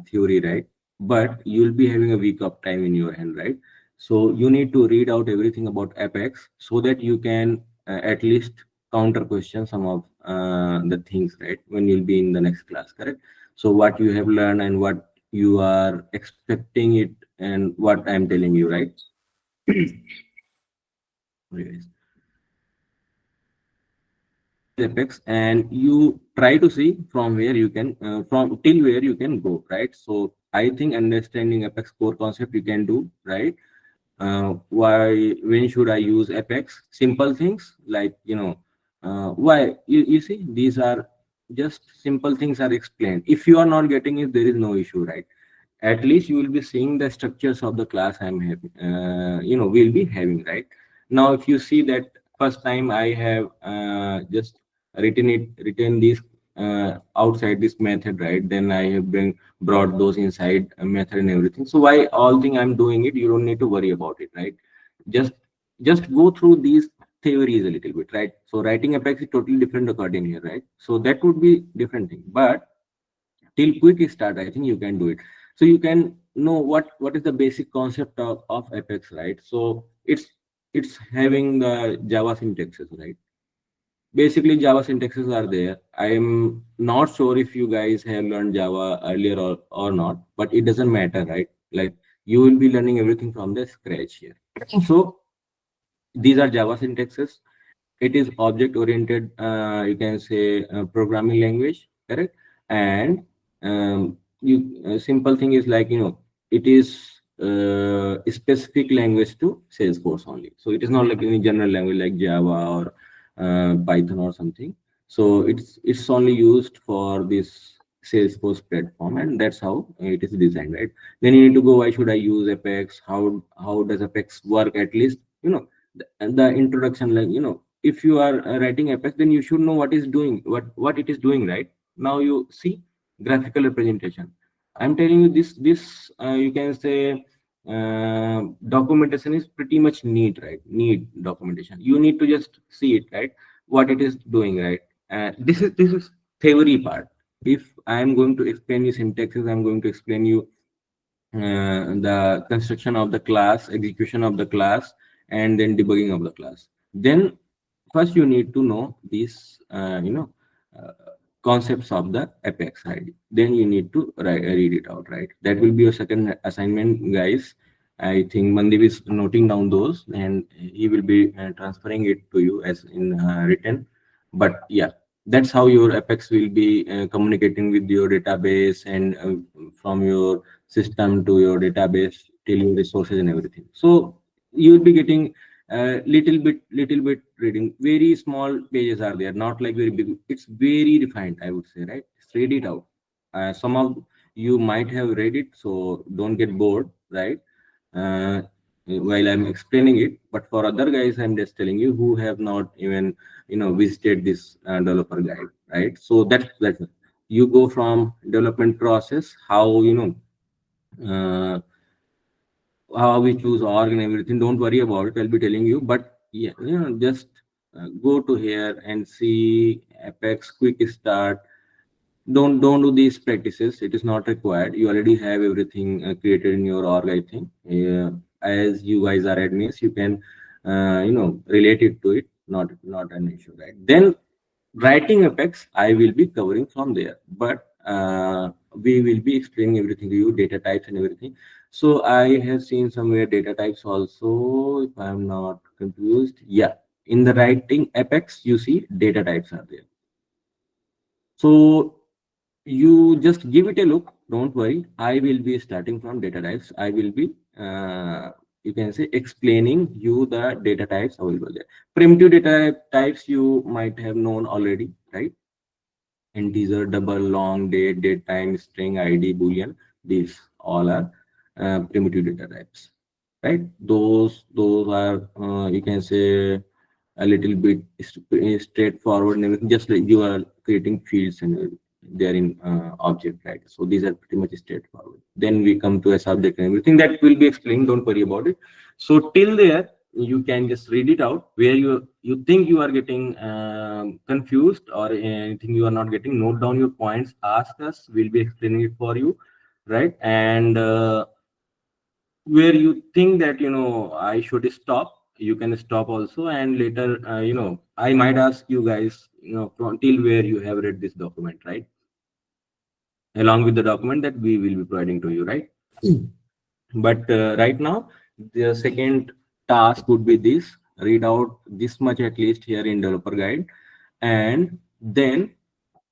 theory, right? But you'll be having a week of time in your hand, right? So you need to read out everything about Apex so that you can at least counter question some of the things, right, when you'll be in the next class, correct? So what you have learned and what you are expecting it and what I'm telling you, right? Yes. What is Apex, and you try to see from where you can from till where you can go, right? So I think understanding Apex core concept you can do, right? Why, when should I use Apex? Simple things like why, you see, these are just simple things are explained. If you are not getting it, there is no issue, right? At least you will be seeing the structures of the class I'm having, we'll be having, right? Now if you see that first time I have just written this outside this method, right? Then I have been brought those inside a method and everything. So why all thing I'm doing it, you don't need to worry about it, right? Just just go through these theories a little bit, right? So writing Apex is totally different according here, right? So that would be different thing. But till quick start, I think you can do it. So you can know what is the basic concept of Apex, right? So it's having the Java syntaxes, right? basically Java syntaxes are there. I am not sure if you guys have learned Java earlier or not, but it doesn't matter, right? Like, you will be learning everything from the scratch here. So these are Java syntaxes. It is object oriented, you can say, programming language, correct? And you simple thing is like, it is a specific language to Salesforce only. So it is not like any general language like Java or Python or something. So it's only used for this Salesforce platform, and that's how it is designed, right? Then you need to go, why should I use Apex? How does Apex work? At least, the introduction, like, if you are writing Apex, then you should know what is doing, what it is doing, right? Now you see graphical representation. I'm telling you, this you can say, documentation is pretty much neat, right? Need documentation. You need to just see it, right? What it is doing, right? This is theory part. If I am going to explain you syntaxes, I'm going to explain you the construction of the class, execution of the class, and then debugging of the class. Then first you need to know these, uh, concepts of the Apex ID. Then you need to read it out, right? That will be your second assignment, guys. I think Mandeep is noting down those, and he will be transferring it to you as in written. But yeah, that's how your Apex will be communicating with your database, and from your system to your database till your resources and everything. So you'll be getting little bit reading. Very small pages are there, not like very big. It's very refined, I would say, right? Just read it out. Some of you might have read it, so don't get bored, right? uh, while I'm explaining it. But for other guys, I'm just telling you who have not even visited this developer guide, right? So that's it. You go from development process, how uh, how we choose org and everything. Don't worry about it. I'll be telling you. But yeah, just go to here and see Apex Quick Start. Don't do these practices. It is not required. You already have everything created in your org, I think. As you guys are admins, you can relate it to it. Not an issue, right? Then writing Apex, I will be covering from there, but we will be explaining everything to you, data types and everything. So I have seen somewhere data types also, if I'm not confused. Yeah, in the writing Apex, you see data types are there. So you just give it a look. Don't worry. I will be starting from data types. I will be, you can say, explaining you the data types available there. Primitive data types you might have known already, right? Integer, double, long, date time, string, id, boolean. These all are primitive data types, right? Those are, you can say, a little bit straightforward and everything, just like you are creating fields and they are in object, right? So these are pretty much straightforward. Then we come to a subject and everything that will be explained. Don't worry about it. So till there, you can just read it out. Where you think you are getting confused or anything you are not getting, note down your points, ask us, we'll be explaining it for you, right? And where you think that I should stop, you can stop also. And later, I might ask you guys, from till where you have read this document, right? Along with the document that we will be providing to you, right? But right now, the second task would be this: read out this much at least here in developer guide. And then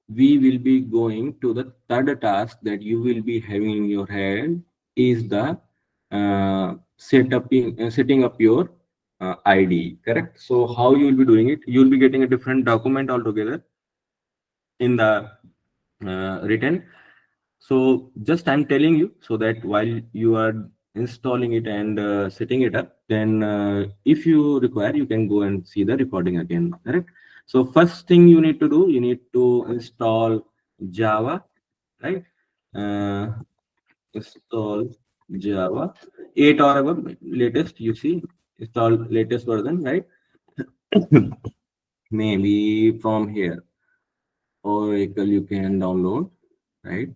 we will be going to the third task that you will be having in your hand, is the setting up your IDE, correct? So how you will be doing it? You will be getting a different document altogether in the written. So just I'm telling you so that while you are installing it and setting it up, then if you require, you can go and see the recording again, correct? So first thing you need to do, you need to install Java, right? Uh, Install Java 8 or above, latest, you see, install latest version, right? Maybe from here, Oracle you can download, right?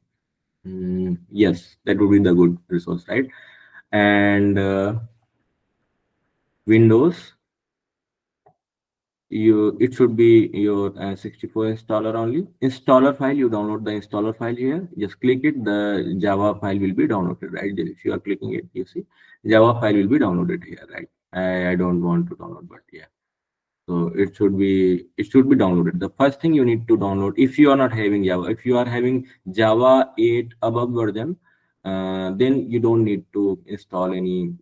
Yes, that would be the good resource, right? And Windows, it should be your 64 installer only. Installer file, you download the installer file here. Just click it, the Java file will be downloaded, right? If you are clicking it, you see Java file will be downloaded here, right? I don't want to download, but yeah. So it should be downloaded. The first thing you need to download, if you are not having Java, if you are having Java 8 above version, then you don't need to install any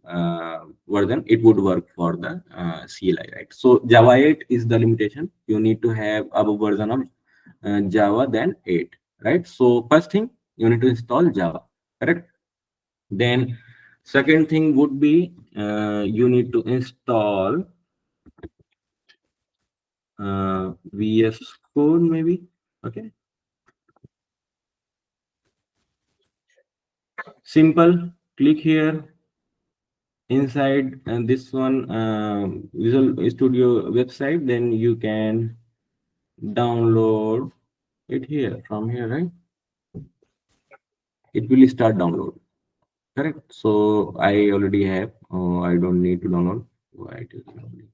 version. It would work for the CLI, right? So Java 8 is the limitation. You need to have above version of Java than 8, right? So first thing, you need to install Java, correct? Then second thing would be you need to install VS Code maybe. Okay, simple. Click here inside and this one Visual Studio website. Then you can download it here from here, right? It will start download. Correct. So I already have. I don't need to download. Why it is only.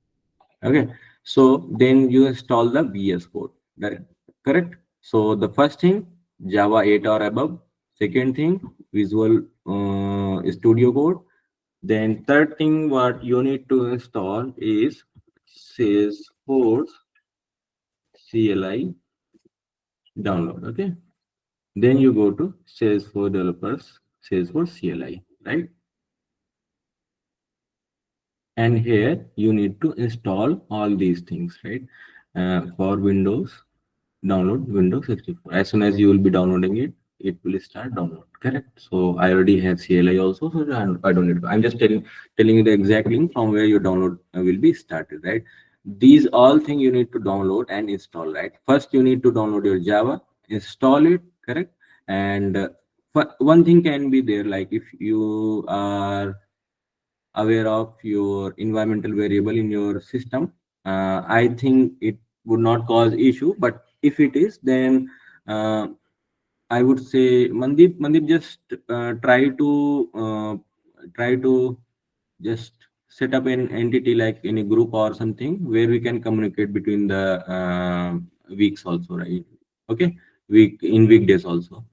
Okay, so then you install the VS Code. That correct. So the first thing, Java 8 or above. Second thing, Visual Studio Code. Then third thing, what you need to install is Salesforce CLI download. Okay. Then you go to Salesforce developers, Salesforce CLI, right? And here you need to install all these things, right? For Windows, download Windows 64. As soon as you will be downloading it, it will start download, correct? So I already have CLI also, so I don't need to. I'm just telling you the exact link from where your download will be started, right? These all things you need to download and install, right? First you need to download your Java, install it, correct? And one thing can be there, like if you are aware of your environmental variable in your system, I think it would not cause issue. But if it is, then I would say Mandeep, just try to just set up an entity like in a group or something where we can communicate between the weeks also, right? Okay, weekdays also.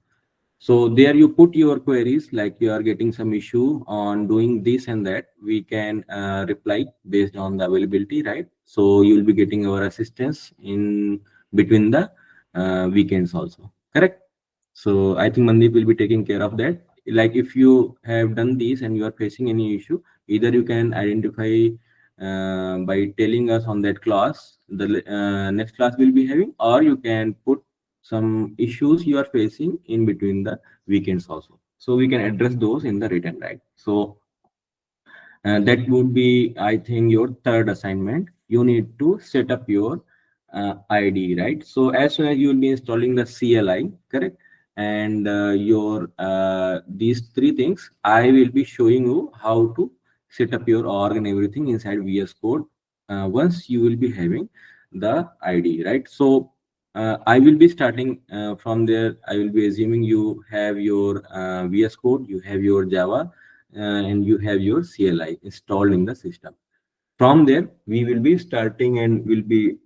So there you put your queries, like you are getting some issue on doing this and that. We can reply based on the availability, right? So you'll be getting our assistance in between the weekends also, correct? So I think Mandeep will be taking care of that. Like if you have done this and you are facing any issue, either you can identify by telling us on that class, the next class will be having, or you can put some issues you are facing in between the weekends also. So we can address those in the written, right? So that would be, I think, your third assignment. You need to set up your ID, right? So as soon as you will be installing the CLI, correct? And your these three things, I will be showing you how to set up your org and everything inside VS Code once you will be having the ID, right? So I will be starting from there. I will be assuming you have your VS Code, you have your Java, and you have your CLI installed in the system. From there, we will be starting and will be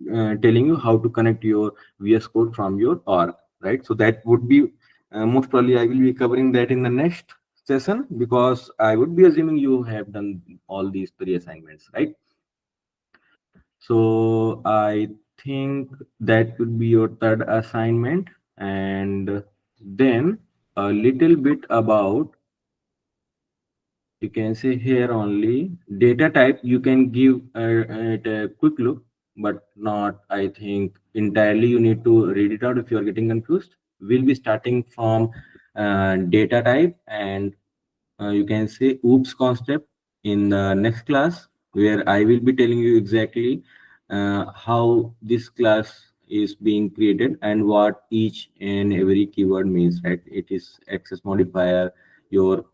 telling you how to connect your VS Code from your org, right? So that would be most probably I will be covering that in the next session, because I would be assuming you have done all these three assignments, right? So I think that would be your third assignment. And then a little bit about, you can say here only data type, you can give it a quick look, but not, I think, entirely. You need to read it out if you are getting confused. We'll be starting from data type, and you can say oops concept in the next class, where I will be telling you exactly how this class is being created and what each and every keyword means, right? It is access modifier, your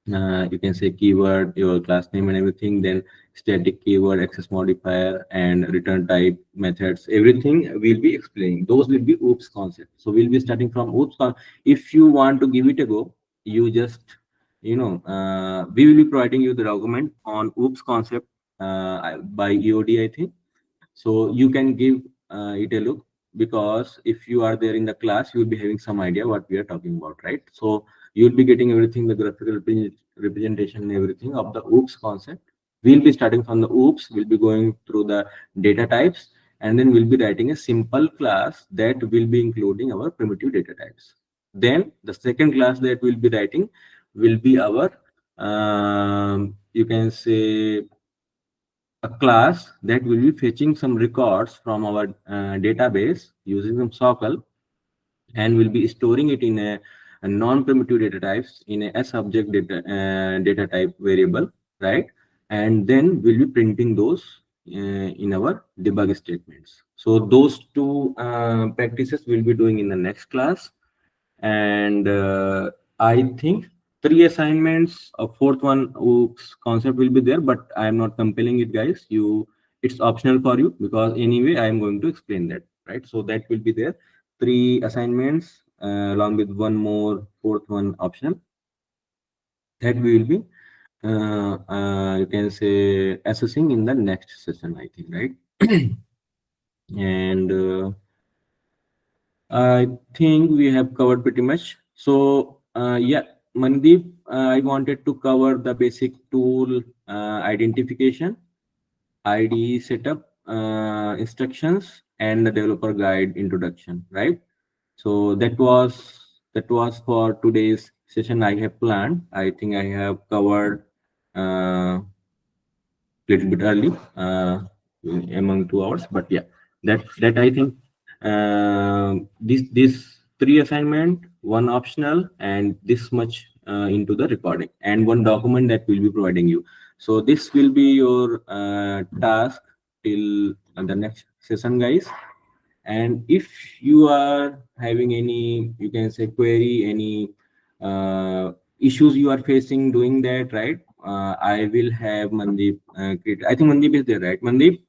you can say keyword, your class name and everything, then static keyword, access modifier, and return type methods. Everything we'll be explaining. Those will be oops concept. So we'll be starting from if you want to give it a go, you just, we will be providing you the document on oops concept by EOD, I think. So you can give it a look, because if you are there in the class, you will be having some idea what we are talking about, right? So you will be getting everything, the graphical representation and everything of the OOPS concept. We'll be starting from the OOPS, we'll be going through the data types, and then we'll be writing a simple class that will be including our primitive data types. Then the second class that we'll be writing will be our, you can say, a class that will be fetching some records from our database using some SOQL, and will be storing it in a non-primitive data types in a subject data type variable, right? And then we'll be printing those in our debug statements. So those two practices we'll be doing in the next class. And I think three assignments, a fourth one, oops, concept will be there, but I am not compelling it, guys. It's optional for you, because anyway I am going to explain that, right? So that will be there, three assignments, along with one more fourth one optional, that we will be you can say assessing in the next session, I think, right? And I think we have covered pretty much. So, yeah, Mandeep, I wanted to cover the basic tool identification, IDE setup, instructions, and the developer guide introduction, right? So that was for today's session I have planned. I think I have covered little bit early, among 2 hours, but yeah, that I think, this three assignment, one optional, and this much into the recording, and one document that will be providing you. So this will be your task till the next session, guys. And if you are having any, you can say, query, any issues you are facing doing that, right? I will have Mandeep create. I think Mandeep is there, right? Mandeep?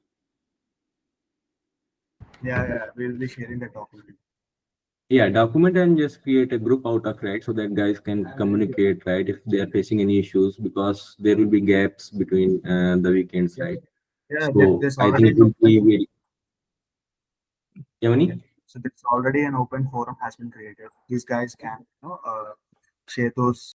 Yeah, yeah. We'll be sharing the document. Yeah, document and just create a group out of, right, so that guys can communicate, right, if they are facing any issues, because there will be gaps between the weekends, Yeah, right? yeah. So There's I already think it an will open. be very, Yeah. Yamani? So there's already an open forum has been created. These guys can, share those